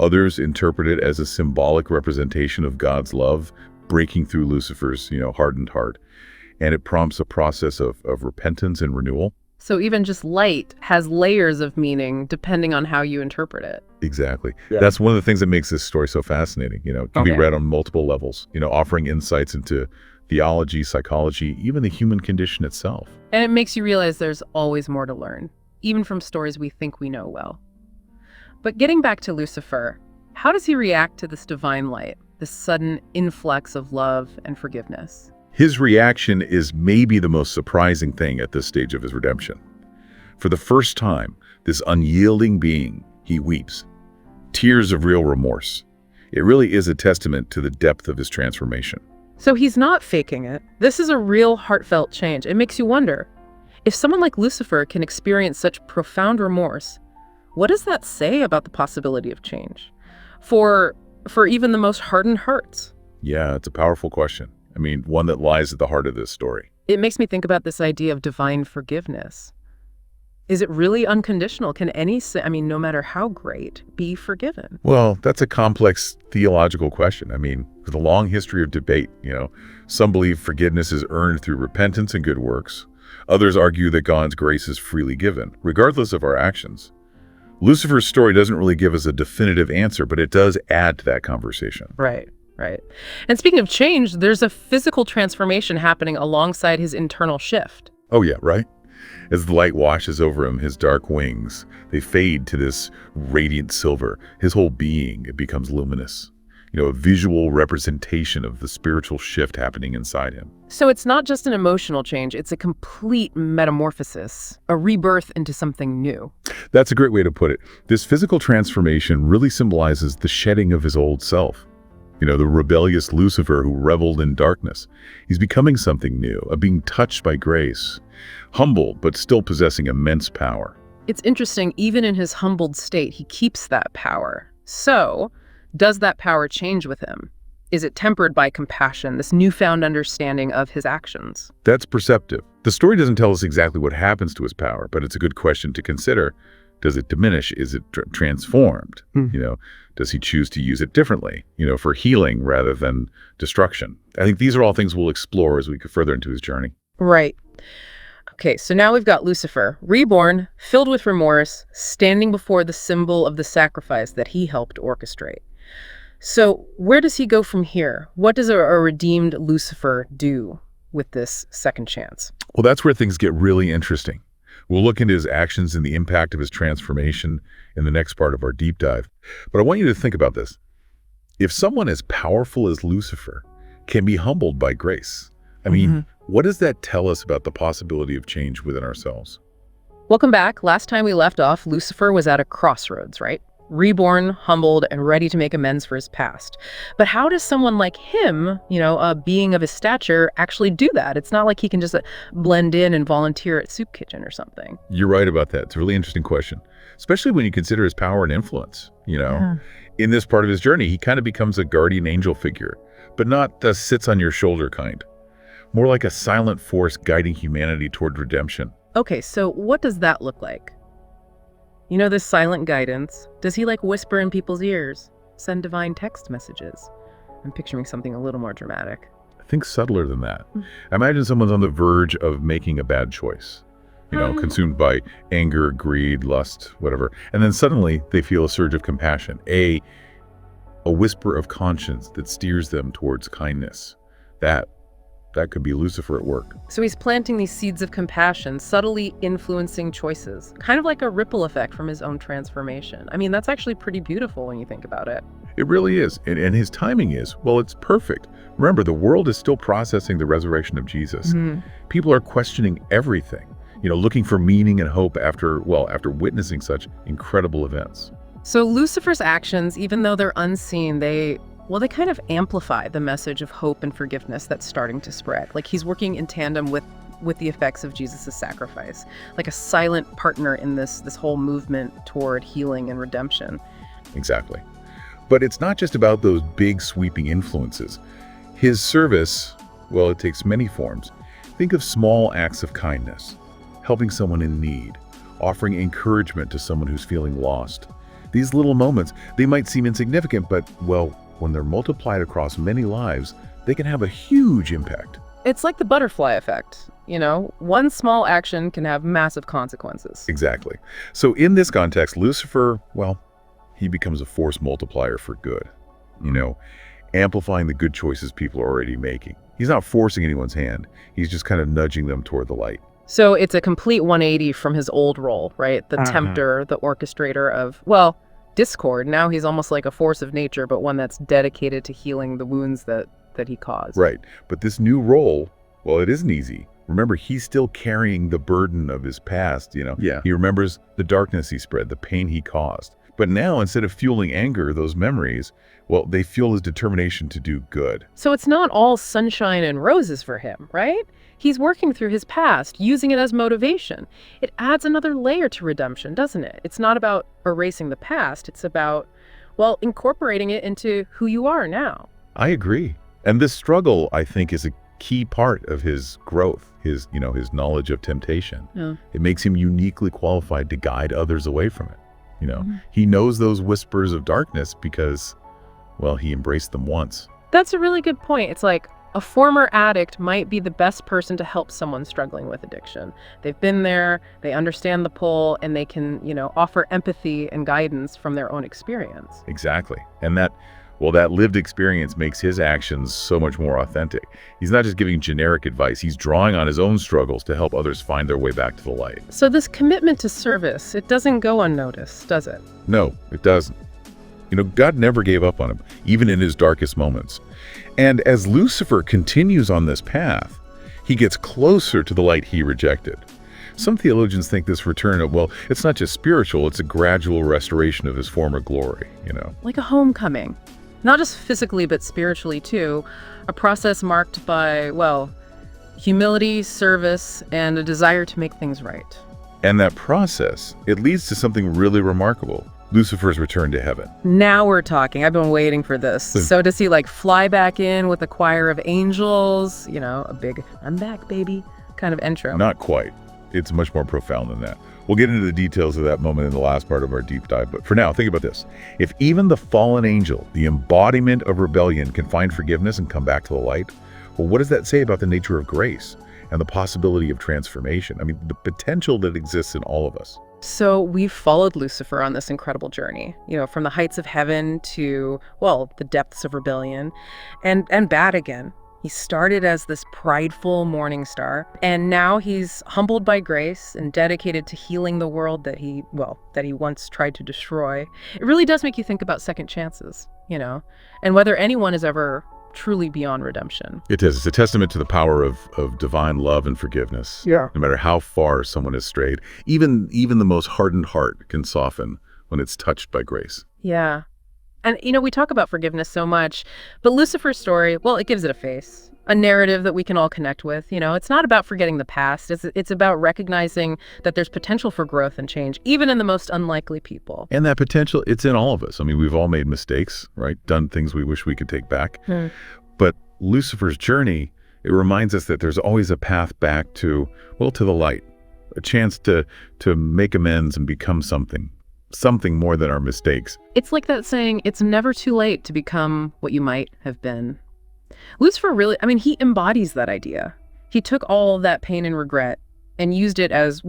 Others interpret it as a symbolic representation of God's love breaking through Lucifer's, hardened heart. And it prompts a process of repentance and renewal. So even just light has layers of meaning depending on how you interpret it. Exactly. Yeah. That's one of the things that makes this story so fascinating. It can be Okay. read on multiple levels, offering insights into theology, psychology, even the human condition itself. And it makes you realize there's always more to learn, even from stories we think we know well. But getting back to Lucifer, how does he react to this divine light, this sudden influx of love and forgiveness? His reaction is maybe the most surprising thing at this stage of his redemption. For the first time, this unyielding being, he weeps. Tears of real remorse. It really is a testament to the depth of his transformation. So he's not faking it. This is a real heartfelt change. It makes you wonder, if someone like Lucifer can experience such profound remorse, what does that say about the possibility of change? For even the most hardened hearts? Yeah, it's a powerful question. One that lies at the heart of this story. It makes me think about this idea of divine forgiveness. Is it really unconditional? Can any sin, no matter how great, be forgiven? Well, that's a complex theological question. With a long history of debate, some believe forgiveness is earned through repentance and good works. Others argue that God's grace is freely given, regardless of our actions. Lucifer's story doesn't really give us a definitive answer, but it does add to that conversation. Right. And speaking of change, there's a physical transformation happening alongside his internal shift. Oh yeah, right? As the light washes over him, his dark wings, they fade to this radiant silver. His whole being, it becomes luminous. A visual representation of the spiritual shift happening inside him. So it's not just an emotional change, it's a complete metamorphosis, a rebirth into something new. That's a great way to put it. This physical transformation really symbolizes the shedding of his old self. The rebellious Lucifer who reveled in darkness. He's becoming something new, a being touched by grace, humble but still possessing immense power. It's interesting, even in his humbled state, he keeps that power. So, does that power change with him? Is it tempered by compassion, this newfound understanding of his actions? That's perceptive. The story doesn't tell us exactly what happens to his power, but it's a good question to consider. Does it diminish? Is it transformed? Does he choose to use it differently, for healing rather than destruction? I think these are all things we'll explore as we go further into his journey. Right. Okay, so now we've got Lucifer, reborn, filled with remorse, standing before the symbol of the sacrifice that he helped orchestrate. So where does he go from here? What does a redeemed Lucifer do with this second chance? Well, that's where things get really interesting. We'll look into his actions and the impact of his transformation in the next part of our deep dive. But I want you to think about this. If someone as powerful as Lucifer can be humbled by grace, what does that tell us about the possibility of change within ourselves? Welcome back. Last time we left off, Lucifer was at a crossroads, right? Reborn, humbled, and ready to make amends for his past. But how does someone like him, a being of his stature, actually do that? It's not like he can just blend in and volunteer at soup kitchen or something. You're right about that. It's a really interesting question, especially when you consider his power and influence. In this part of his journey, he kind of becomes a guardian angel figure, but not the sits on your shoulder kind. More like a silent force guiding humanity toward redemption. Okay, so what does that look like? This silent guidance, does he whisper in people's ears, send divine text messages? I'm picturing something a little more dramatic. I think subtler than that. Imagine someone's on the verge of making a bad choice, consumed by anger, greed, lust, whatever. And then suddenly they feel a surge of compassion, a whisper of conscience that steers them towards kindness. That could be Lucifer at work. So he's planting these seeds of compassion, subtly influencing choices, kind of like a ripple effect from his own transformation. That's actually pretty beautiful when you think about it. It really is. And his timing is, it's perfect. Remember, the world is still processing the resurrection of Jesus. People are questioning everything, looking for meaning and hope after witnessing such incredible events. So Lucifer's actions, even though they're unseen, they kind of amplify the message of hope and forgiveness that's starting to spread. He's working in tandem with the effects of Jesus' sacrifice, like a silent partner in this whole movement toward healing and redemption. Exactly. But it's not just about those big sweeping influences. His service, it takes many forms. Think of small acts of kindness, helping someone in need, offering encouragement to someone who's feeling lost. These little moments, they might seem insignificant, but when they're multiplied across many lives, they can have a huge impact. It's like the butterfly effect. One small action can have massive consequences. Exactly. So in this context, Lucifer, well, he becomes a force multiplier for good, amplifying the good choices people are already making. He's not forcing anyone's hand. He's just kind of nudging them toward the light. So it's a complete 180 from his old role, right? The tempter, the orchestrator of, discord. Now he's almost like a force of nature, but one that's dedicated to healing the wounds that he caused. Right. But this new role, well, it isn't easy. Remember, he's still carrying the burden of his past, Yeah. He remembers the darkness he spread, the pain he caused. But now, instead of fueling anger, those memories, well, they fuel his determination to do good. So it's not all sunshine and roses for him, right? He's working through his past, using it as motivation. It adds another layer to redemption, doesn't it? It's not about erasing the past. It's about, incorporating it into who you are now. I agree. And this struggle, I think, is a key part of his growth, his knowledge of temptation. Yeah. It makes him uniquely qualified to guide others away from it. He knows those whispers of darkness because, he embraced them once. That's a really good point. It's like a former addict might be the best person to help someone struggling with addiction. They've been there, they understand the pull, and they can, offer empathy and guidance from their own experience. Exactly. And that lived experience makes his actions so much more authentic. He's not just giving generic advice. He's drawing on his own struggles to help others find their way back to the light. So this commitment to service, it doesn't go unnoticed, does it? No, it doesn't. God never gave up on him, even in his darkest moments. And as Lucifer continues on this path, he gets closer to the light he rejected. Some theologians think this return it's not just spiritual, it's a gradual restoration of his former glory, Like a homecoming. Not just physically, but spiritually too. A process marked by, humility, service, and a desire to make things right. And that process, it leads to something really remarkable. Lucifer's return to heaven. Now we're talking. I've been waiting for this. So does he fly back in with a choir of angels, a big, I'm back, baby, kind of intro? Not quite. It's much more profound than that. We'll get into the details of that moment in the last part of our deep dive. But for now, think about this. If even the fallen angel, the embodiment of rebellion, can find forgiveness and come back to the light, what does that say about the nature of grace and the possibility of transformation? I mean, the potential that exists in all of us. So we've followed Lucifer on this incredible journey, from the heights of heaven to, the depths of rebellion and bad again. He started as this prideful morning star, and now he's humbled by grace and dedicated to healing the world that he once tried to destroy. It really does make you think about second chances, and whether anyone is ever truly beyond redemption. It is. It's a testament to the power of divine love and forgiveness. Yeah. No matter how far someone has strayed, even the most hardened heart can soften when it's touched by grace. Yeah. And, we talk about forgiveness so much, but Lucifer's story, it gives it a face, a narrative that we can all connect with. It's not about forgetting the past. It's about recognizing that there's potential for growth and change, even in the most unlikely people. And that potential, it's in all of us. I mean, we've all made mistakes, right? Done things we wish we could take back. But Lucifer's journey, it reminds us that there's always a path back to the light, a chance to make amends and become something more than our mistakes. It's like that saying, it's never too late to become what you might have been. Lucifer really, he embodies that idea. He took all of that pain and regret and used it as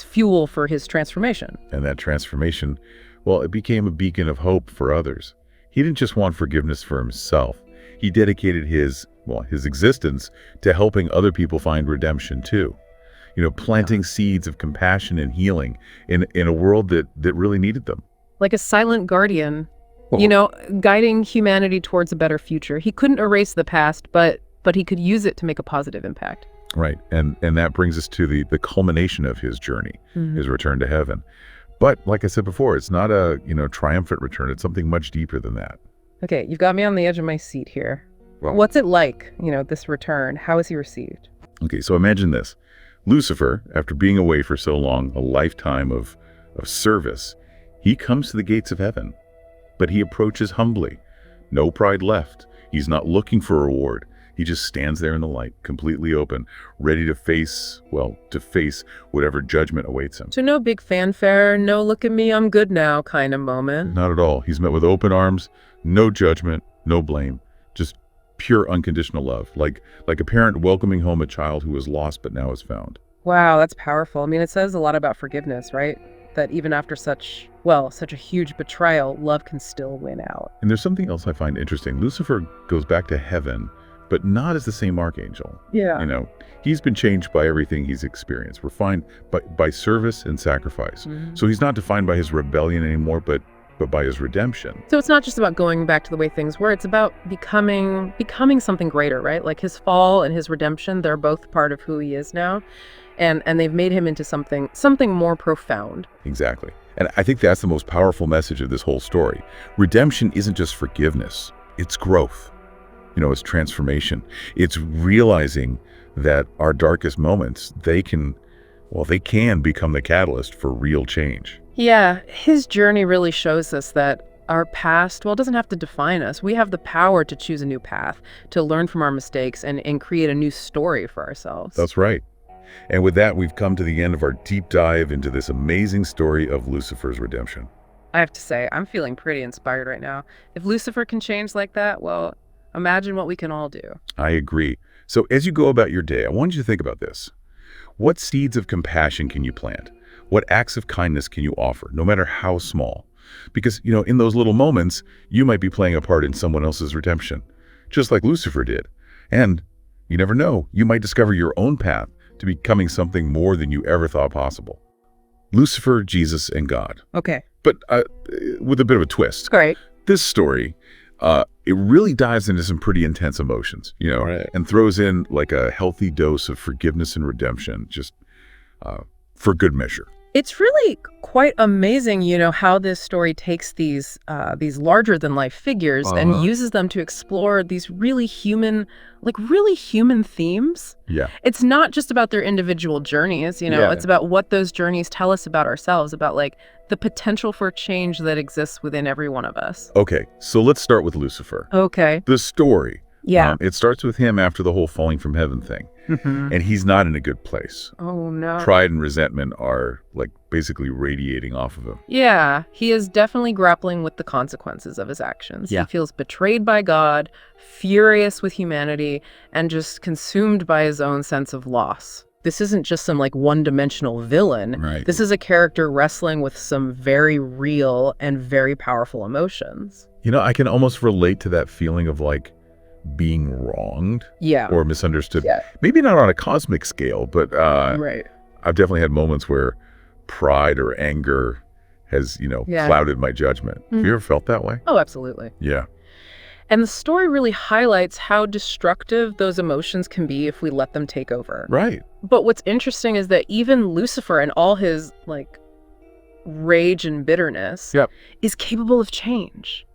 fuel for his transformation. And that transformation, it became a beacon of hope for others. He didn't just want forgiveness for himself. He dedicated his existence to helping other people find redemption too. Planting seeds of compassion and healing in a world that really needed them. Like a silent guardian, guiding humanity towards a better future. He couldn't erase the past, but he could use it to make a positive impact. Right. And that brings us to the culmination of his journey, his return to heaven. But like I said before, it's not a, triumphant return. It's something much deeper than that. Okay, you've got me on the edge of my seat here. Well, what's it like, this return? How is he received? Okay, so imagine this. Lucifer, after being away for so long, a lifetime of service, he comes to the gates of heaven, but he approaches humbly. No pride left. He's not looking for a reward. He just stands there in the light, completely open, ready to face whatever judgment awaits him. So no big fanfare, no look at me, I'm good now kind of moment. Not at all. He's met with open arms, no judgment, no blame, just pure unconditional love, like a parent welcoming home a child who was lost but now is found. Wow, that's powerful. I mean, it says a lot about forgiveness, right? That even after such a huge betrayal, love can still win out. And there's something else I find interesting. Lucifer goes back to heaven, but not as the same archangel. Yeah. You know, he's been changed by everything he's experienced. We're refined by service and sacrifice. So he's not defined by his rebellion anymore, but by his redemption. So it's not just about going back to the way things were, it's about becoming something greater, right? Like his fall and his redemption, they're both part of who he is now. And they've made him into something more profound. Exactly. And I think that's the most powerful message of this whole story. Redemption isn't just forgiveness, it's growth. You know, it's transformation. It's realizing that our darkest moments, they can become the catalyst for real change. Yeah, his journey really shows us that our past, it doesn't have to define us. We have the power to choose a new path, to learn from our mistakes and create a new story for ourselves. That's right. And with that, we've come to the end of our deep dive into this amazing story of Lucifer's redemption. I have to say, I'm feeling pretty inspired right now. If Lucifer can change like that, well, imagine what we can all do. I agree. So as you go about your day, I want you to think about this. What seeds of compassion can you plant? What acts of kindness can you offer, no matter how small? Because, you know, in those little moments, you might be playing a part in someone else's redemption, just like Lucifer did. And you never know, you might discover your own path to becoming something more than you ever thought possible. Lucifer, Jesus, and God. Okay. But with a bit of a twist. Great. This story, it really dives into some pretty intense emotions, you know, Right. and throws in like a healthy dose of forgiveness and redemption, just for good measure. It's really quite amazing, you know, how this story takes these larger-than-life figures and uses them to explore these really human themes. Yeah. It's not just about their individual journeys, you know, Yeah. it's about what those journeys tell us about ourselves, about like the potential for change that exists within every one of us. Okay, so let's start with Lucifer. Okay. The story. Yeah. It starts with him after the whole falling from heaven thing. And he's not in a good place. Oh, no. Pride and resentment are like basically radiating off of him. Yeah, he is definitely grappling with the consequences of his actions. Yeah. He feels betrayed by God, furious with humanity, and just consumed by his own sense of loss. This isn't just some like one-dimensional villain. Right. This is a character wrestling with some very real and very powerful emotions. You know, I can almost relate to that feeling of like being wronged Yeah. or misunderstood. Yeah. Maybe not on a cosmic scale, but Right. I've definitely had moments where pride or anger has, you know, Yeah. clouded my judgment. Have you ever felt that way? Oh, absolutely. Yeah. And the story really highlights how destructive those emotions can be if we let them take over. Right. But what's interesting is that even Lucifer and all his like rage and bitterness Yep. is capable of change.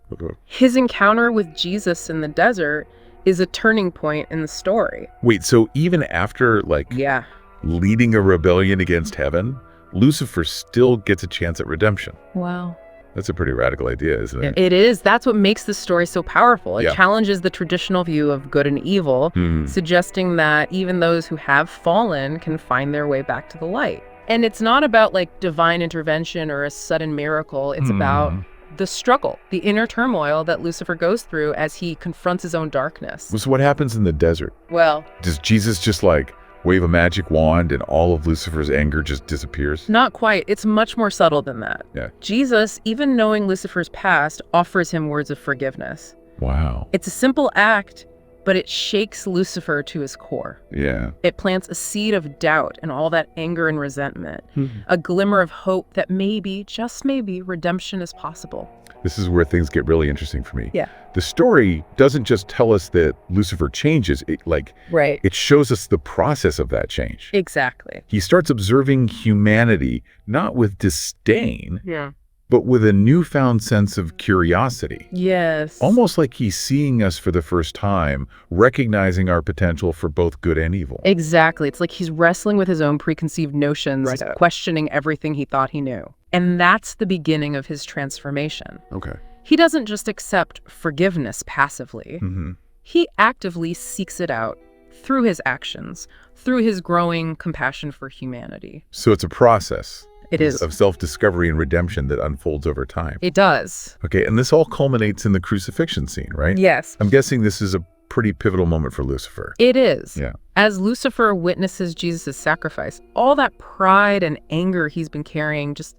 His encounter with Jesus in the desert is a turning point in the story. Wait, so even after like Yeah. leading a rebellion against heaven, Lucifer still gets a chance at redemption. Wow. That's a pretty radical idea, isn't it? It is. That's what makes this story so powerful. It Yeah. challenges the traditional view of good and evil, Hmm. suggesting that even those who have fallen can find their way back to the light. And it's not about like divine intervention or a sudden miracle. It's about the struggle, the inner turmoil that Lucifer goes through as he confronts his own darkness. So what happens in the desert? Well, Does Jesus just like wave a magic wand and all of Lucifer's anger just disappears? not quite. It's much more subtle than that. Yeah. Jesus, even knowing Lucifer's past, offers him words of forgiveness. Wow. It's a simple act, but it shakes Lucifer to his core. Yeah. It plants a seed of doubt and all that anger and resentment, a glimmer of hope that maybe, just maybe, redemption is possible. This is where things get really interesting for me. Yeah. The story doesn't just tell us that Lucifer changes, Right. it shows us the process of that change. Exactly. He starts observing humanity, not with disdain, Yeah. but with a newfound sense of curiosity. Yes. Almost like he's seeing us for the first time, recognizing our potential for both good and evil. Exactly. It's like he's wrestling with his own preconceived notions, Right. questioning everything he thought he knew. And that's the beginning of his transformation. Okay. He doesn't just accept forgiveness passively. Mm-hmm. He actively seeks it out through his actions, through his growing compassion for humanity. So it's a process. It is. Of self-discovery and redemption that unfolds over time. It does. Okay, and this all culminates in the crucifixion scene, right? Yes. I'm guessing this is a pretty pivotal moment for Lucifer. It is. Yeah. As Lucifer witnesses Jesus' sacrifice, all that pride and anger he's been carrying just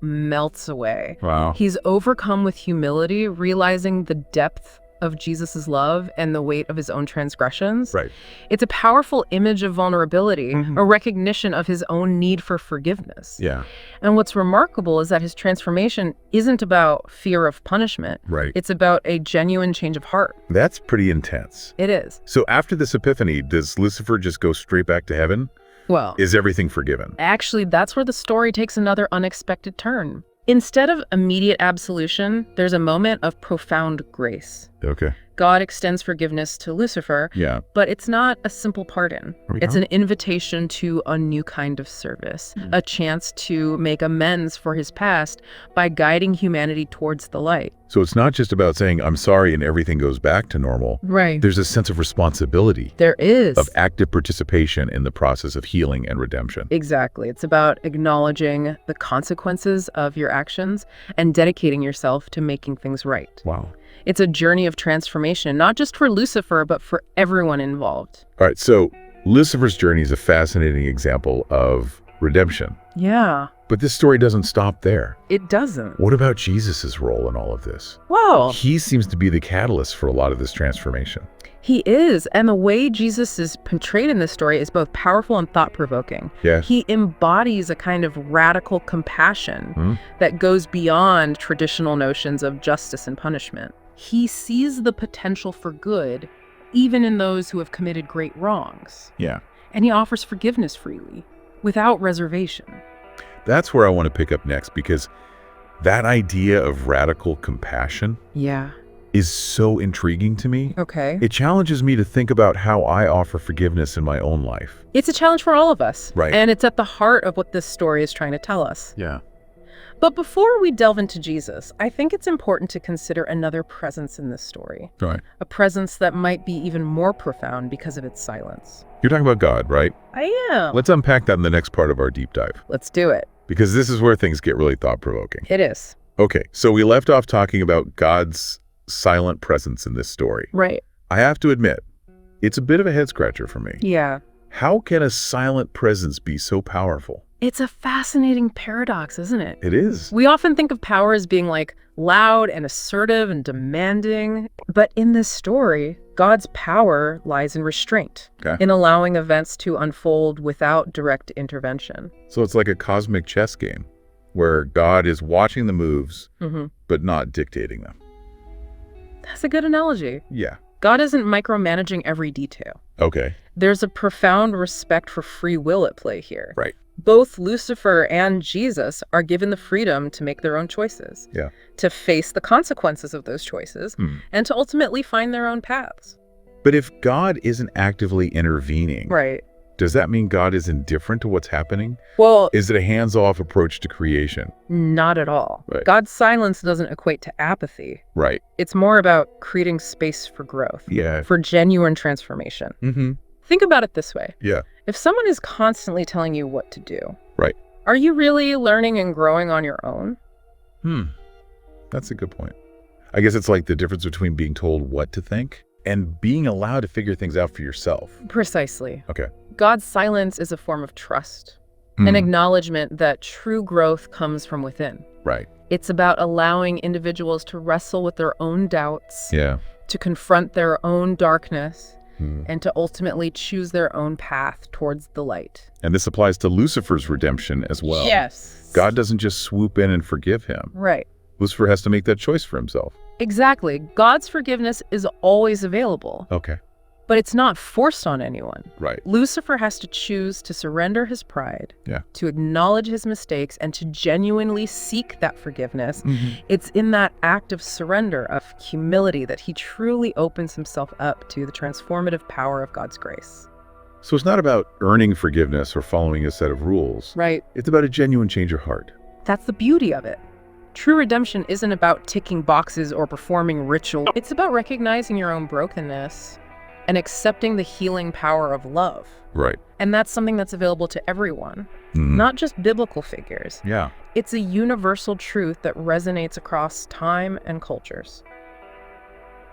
melts away. Wow. He's overcome with humility, realizing the depth of Jesus' love and the weight of his own transgressions. Right. It's a powerful image of vulnerability, a recognition of his own need for forgiveness. Yeah. And what's remarkable is that his transformation isn't about fear of punishment. Right. It's about a genuine change of heart. That's pretty intense. It is. So after this epiphany, does Lucifer just go straight back to heaven? Well, Is everything forgiven? actually, that's where the story takes another unexpected turn. Instead of immediate absolution, there's a moment of profound grace. Okay. God extends forgiveness to Lucifer, Yeah. but it's not a simple pardon. Oh, yeah? It's an invitation to a new kind of service, a chance to make amends for his past by guiding humanity towards the light. So it's not just about saying, I'm sorry, and everything goes back to normal. Right. There's a sense of responsibility, There is. of active participation in the process of healing and redemption. Exactly. It's about acknowledging the consequences of your actions and dedicating yourself to making things right. Wow. It's a journey of transformation, not just for Lucifer, but for everyone involved. All right, so Lucifer's journey is a fascinating example of redemption. Yeah, But this story doesn't stop there. it doesn't. What about Jesus' role in all of this? Well, He seems to be the catalyst for a lot of this transformation. he is. And the way Jesus is portrayed in this story is both powerful and thought-provoking. Yeah. He embodies a kind of radical compassion that goes beyond traditional notions of justice and punishment. He sees the potential for good, even in those who have committed great wrongs. Yeah. And he offers forgiveness freely, without reservation. That's where I want to pick up next, because that idea of radical compassion Yeah. is so intriguing to me. Okay. It challenges me to think about how I offer forgiveness in my own life. It's a challenge for all of us. Right. And it's at the heart of what this story is trying to tell us. Yeah. But before we delve into Jesus, I think it's important to consider another presence in this story. Right. A presence that might be even more profound because of its silence. You're talking about God, right? I am. Let's unpack that in the next part of our deep dive, Let's do it. because this is where things get really thought-provoking. It is. Okay, so we left off talking about God's silent presence in this story. Right. I have to admit, it's a bit of a head-scratcher for me. Yeah. How can a silent presence be so powerful? It's a fascinating paradox, isn't it? It is. We often think of power as being like loud and assertive and demanding. But in this story, God's power lies in restraint, Okay. in allowing events to unfold without direct intervention. So it's like a cosmic chess game, where God is watching the moves, but not dictating them. That's a good analogy. Yeah. God isn't micromanaging every detail. Okay. There's a profound respect for free will at play here. Right. Both Lucifer and Jesus are given the freedom to make their own choices, Yeah. to face the consequences of those choices, and to ultimately find their own paths. But if God isn't actively intervening, Right. does that mean God is indifferent to what's happening? Well, Is it a hands-off approach to creation? not at all. Right. God's silence doesn't equate to apathy. Right. It's more about creating space for growth, Yeah. for genuine transformation. Mm-hmm. Think about it this way. Yeah. If someone is constantly telling you what to do, Right. are you really learning and growing on your own? That's a good point. I guess it's like the difference between being told what to think and being allowed to figure things out for yourself. Precisely. Okay. God's silence is a form of trust, an acknowledgement that true growth comes from within. Right. It's about allowing individuals to wrestle with their own doubts, Yeah. to confront their own darkness, and to ultimately choose their own path towards the light. And this applies to Lucifer's redemption as well. Yes. God doesn't just swoop in and forgive him. Right. Lucifer has to make that choice for himself. Exactly. God's forgiveness is always available, Okay. but it's not forced on anyone. Right. Lucifer has to choose to surrender his pride, Yeah. to acknowledge his mistakes, and to genuinely seek that forgiveness. It's in that act of surrender, of humility, that he truly opens himself up to the transformative power of God's grace. So it's not about earning forgiveness or following a set of rules. Right. It's about a genuine change of heart. That's the beauty of it. True redemption isn't about ticking boxes or performing ritual. It's about recognizing your own brokenness and accepting the healing power of love. Right. And that's something that's available to everyone, not just biblical figures. Yeah. It's a universal truth that resonates across time and cultures.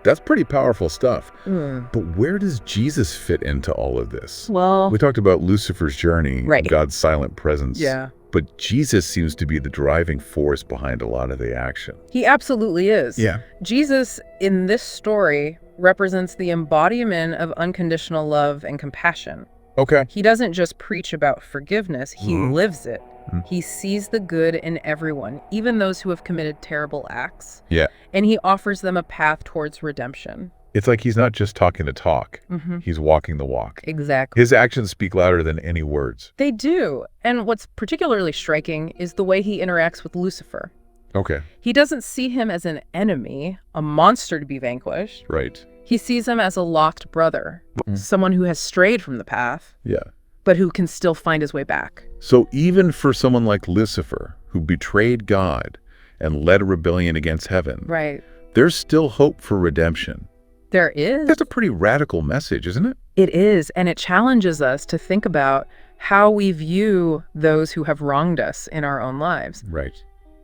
That's pretty powerful stuff. Mm. But where does Jesus fit into all of this? Well, We talked about Lucifer's journey, Right. God's silent presence. yeah, But Jesus seems to be the driving force behind a lot of the action. he absolutely is. Yeah. Jesus, in this story, represents the embodiment of unconditional love and compassion. Okay. He doesn't just preach about forgiveness, he lives it. Mhm. He sees the good in everyone, even those who have committed terrible acts. Yeah. And he offers them a path towards redemption. It's like he's not just talking the talk. Mm-hmm. He's walking the walk. Exactly. His actions speak louder than any words. They do. And what's particularly striking is the way he interacts with Lucifer. Okay. He doesn't see him as an enemy, a monster to be vanquished. Right. He sees him as a lost brother, someone who has strayed from the path, Yeah. but who can still find his way back. So even for someone like Lucifer, who betrayed God and led a rebellion against heaven, Right. there's still hope for redemption. There is. That's a pretty radical message, isn't it? It is, and it challenges us to think about how we view those who have wronged us in our own lives. Right.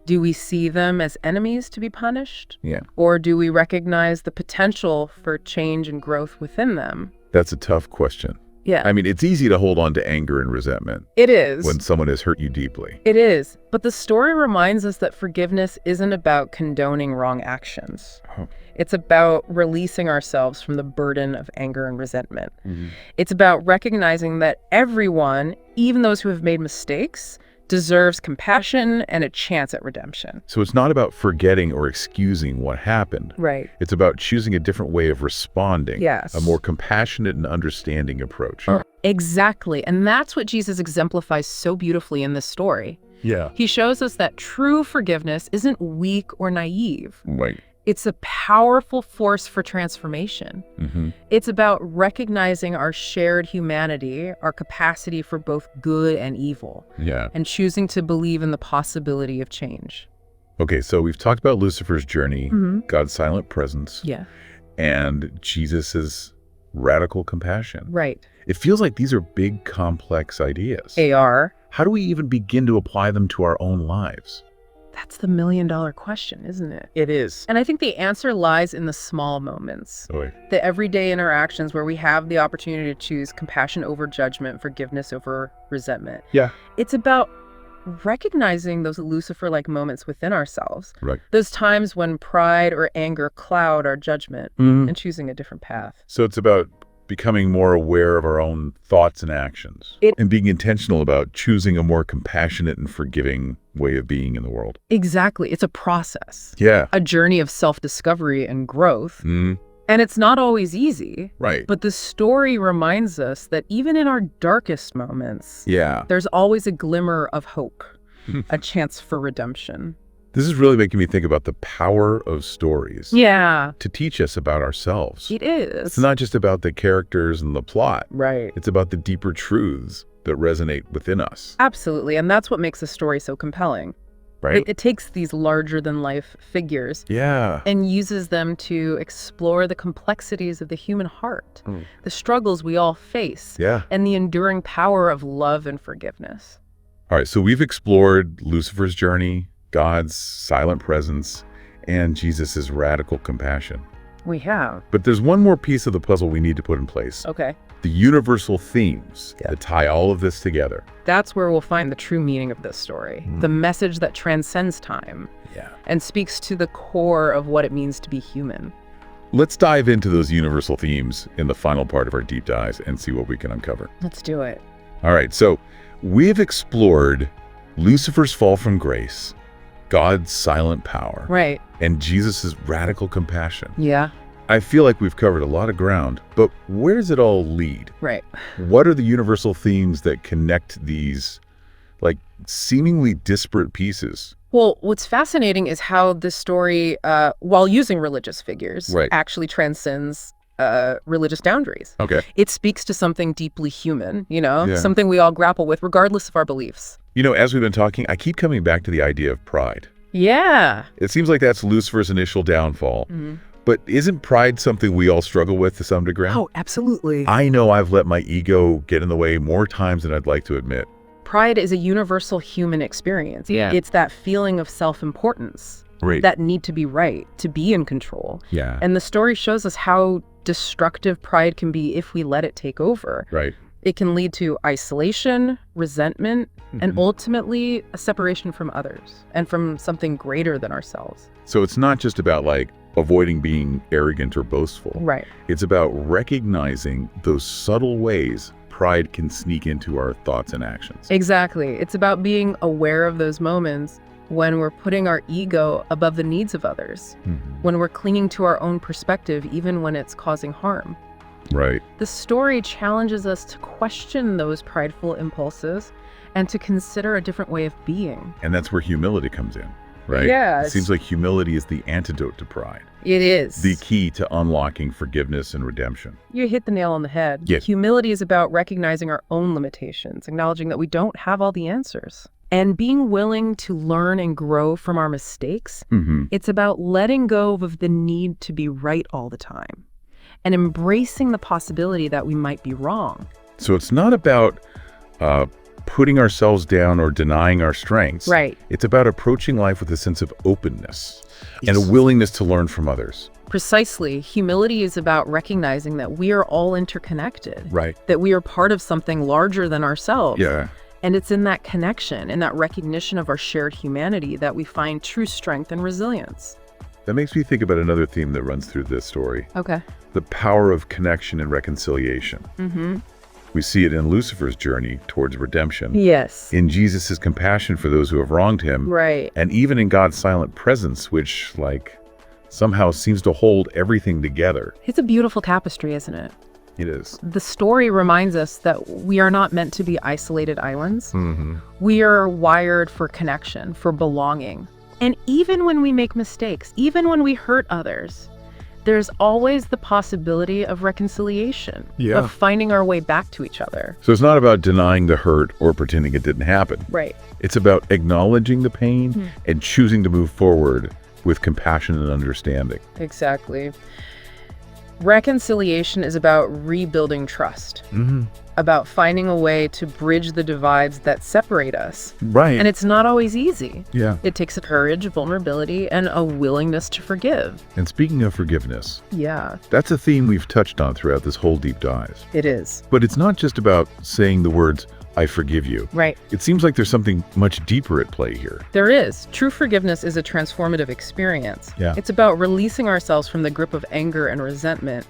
Do we see them as enemies to be punished? Yeah. Or do we recognize the potential for change and growth within them? That's a tough question. Yeah, I mean, it's easy to hold on to anger and resentment it is. when someone has hurt you deeply. It is. But the story reminds us that forgiveness isn't about condoning wrong actions. Oh. It's about releasing ourselves from the burden of anger and resentment. It's about recognizing that everyone, even those who have made mistakes, deserves compassion and a chance at redemption. So it's not about forgetting or excusing what happened. Right. It's about choosing a different way of responding. Yes. A more compassionate and understanding approach. Exactly. And that's what Jesus exemplifies so beautifully in this story. Yeah. He shows us that true forgiveness isn't weak or naive. Right. It's a powerful force for transformation. Mm-hmm. It's about recognizing our shared humanity, our capacity for both good and evil, Yeah. and choosing to believe in the possibility of change. Okay, so we've talked about Lucifer's journey, Mm-hmm. God's silent presence, Yeah. and Jesus's radical compassion. Right. It feels like these are big, complex ideas. AR. How do we even begin to apply them to our own lives? That's the million-dollar question, isn't it? It is. And I think the answer lies in the small moments, Oy. the everyday interactions where we have the opportunity to choose compassion over judgment, forgiveness over resentment. Yeah. It's about recognizing those Lucifer-like moments within ourselves, Right. those times when pride or anger cloud our judgment, and choosing a different path. So it's about becoming more aware of our own thoughts and actions and being intentional about choosing a more compassionate and forgiving way of being in the world. Exactly. It's a process, Yeah. a journey of self-discovery and growth. Mm, And it's not always easy. right. But the story reminds us that even in our darkest moments, Yeah. there's always a glimmer of hope, a chance for redemption. This is really making me think about the power of stories Yeah, to teach us about ourselves. it is. It's not just about the characters and the plot. Right. It's about the deeper truths that resonate within us, Absolutely. And that's what makes the story so compelling. right? It takes these larger-than-life figures Yeah. and uses them to explore the complexities of the human heart, Mm. the struggles we all face, Yeah. and the enduring power of love and forgiveness. All right, so we've explored Lucifer's journey, God's silent presence, and Jesus's radical compassion. We have. But there's one more piece of the puzzle we need to put in place. Okay. The universal themes Yeah. that tie all of this together. That's where we'll find the true meaning of this story, the message that transcends time Yeah. and speaks to the core of what it means to be human. Let's dive into those universal themes in the final part of our deep dives and see what we can uncover. Let's do it. All right, so we've explored Lucifer's fall from grace, God's silent power, Right. and Jesus's radical compassion. Yeah. I feel like we've covered a lot of ground, but where does it all lead? Right. What are the universal themes that connect these, like, seemingly disparate pieces? Well, what's fascinating is how this story, while using religious figures, Right. actually transcends religious boundaries. Okay. It speaks to something deeply human, you know, Yeah. something we all grapple with regardless of our beliefs. You know, as we've been talking, I keep coming back to the idea of pride. Yeah. It seems like that's Lucifer's initial downfall. Mhm. But isn't pride something we all struggle with to some degree? Oh, absolutely. I know I've let my ego get in the way more times than I'd like to admit. Pride is a universal human experience. Yeah. It's that feeling of self-importance, Right. that need to be right, to be in control. Yeah. And the story shows us how destructive pride can be if we let it take over. Right. It can lead to isolation, resentment, and ultimately a separation from others and from something greater than ourselves. So it's not just about like avoiding being arrogant or boastful. Right. It's about recognizing those subtle ways pride can sneak into our thoughts and actions. Exactly. It's about being aware of those moments when we're putting our ego above the needs of others, when we're clinging to our own perspective, even when it's causing harm. Right. The story challenges us to question those prideful impulses and to consider a different way of being. And that's where humility comes in, right? Yes. It seems like humility is the antidote to pride, It is. the key to unlocking forgiveness and redemption. You hit the nail on the head. Yeah. Humility is about recognizing our own limitations, acknowledging that we don't have all the answers, and being willing to learn and grow from our mistakes. It's about letting go of the need to be right all the time and embracing the possibility that we might be wrong. So it's not about putting ourselves down or denying our strengths. Right. It's about approaching life with a sense of openness and a willingness to learn from others. Precisely. Humility is about recognizing that we are all interconnected. Right. That we are part of something larger than ourselves. Yeah. And it's in that connection, in that recognition of our shared humanity, that we find true strength and resilience. That makes me think about another theme that runs through this story. Okay. The power of connection and reconciliation. We see it in Lucifer's journey towards redemption, Yes. in Jesus' compassion for those who have wronged him, Right. and even in God's silent presence, which, somehow seems to hold everything together. It's a beautiful tapestry, isn't it? It is. The story reminds us that we are not meant to be isolated islands. We are wired for connection, for belonging. And even when we make mistakes, even when we hurt others, there's always the possibility of reconciliation, Yeah. of finding our way back to each other. So it's not about denying the hurt or pretending it didn't happen. Right. It's about acknowledging the pain and choosing to move forward with compassion and understanding. Exactly. Reconciliation is about rebuilding trust, about finding a way to bridge the divides that separate us. Right. And it's not always easy. Yeah. It takes courage, vulnerability, and a willingness to forgive. And speaking of forgiveness, Yeah, that's a theme we've touched on throughout this whole deep dive. it is. But it's not just about saying the words, I forgive you. Right. It seems like there's something much deeper at play here. There is. True forgiveness is a transformative experience. Yeah. It's about releasing ourselves from the grip of anger and resentment,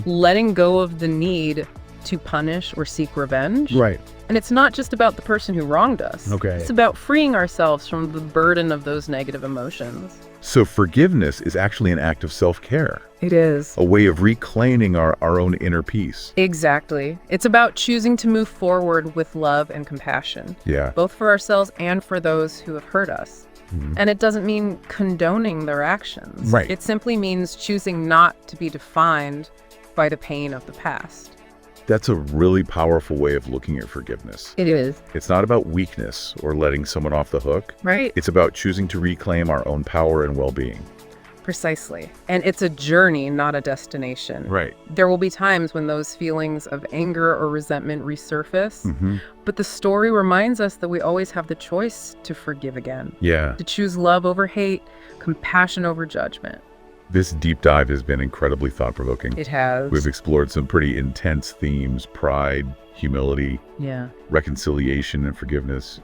letting go of the need to punish or seek revenge. Right. And it's not just about the person who wronged us. Okay. It's about freeing ourselves from the burden of those negative emotions. So forgiveness is actually an act of self-care, It is. a way of reclaiming our own inner peace. Exactly. It's about choosing to move forward with love and compassion, Yeah. both for ourselves and for those who have hurt us. And it doesn't mean condoning their actions. Right. It simply means choosing not to be defined by the pain of the past. That's a really powerful way of looking at forgiveness. It is. It's not about weakness or letting someone off the hook. Right. It's about choosing to reclaim our own power and well-being. Precisely. And it's a journey, not a destination. Right. There will be times when those feelings of anger or resentment resurface, but the story reminds us that we always have the choice to forgive again, Yeah. to choose love over hate, compassion over judgment. This deep dive has been incredibly thought-provoking. It has. We've explored some pretty intense themes: pride, humility, Yeah. reconciliation, and forgiveness.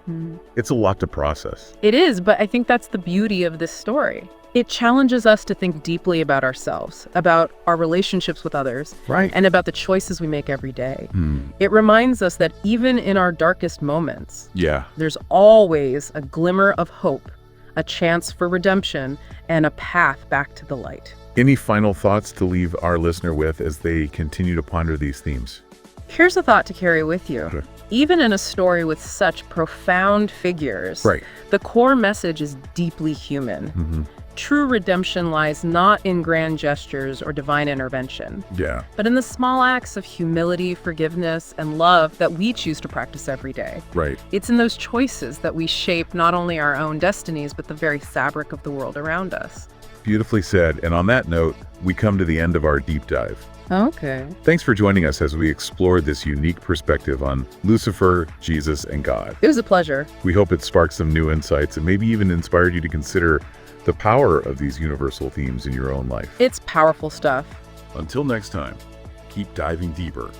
It's a lot to process. It is, but I think that's the beauty of this story. It challenges us to think deeply about ourselves, about our relationships with others, Right. and about the choices we make every day. It reminds us that even in our darkest moments, Yeah. there's always a glimmer of hope, a chance for redemption, and a path back to the light. Any final thoughts to leave our listener with as they continue to ponder these themes? Here's a thought to carry with you. Sure. Even in a story with such profound figures, Right. the core message is deeply human. True redemption lies not in grand gestures or divine intervention, Yeah. but in the small acts of humility, forgiveness, and love that we choose to practice every day. Right. It's in those choices that we shape not only our own destinies, but the very fabric of the world around us. Beautifully said. And on that note, we come to the end of our deep dive. Okay. Thanks for joining us as we explored this unique perspective on Lucifer, Jesus, and God. It was a pleasure. We hope it sparked some new insights and maybe even inspired you to consider the power of these universal themes in your own life. It's powerful stuff. Until next time, keep diving deeper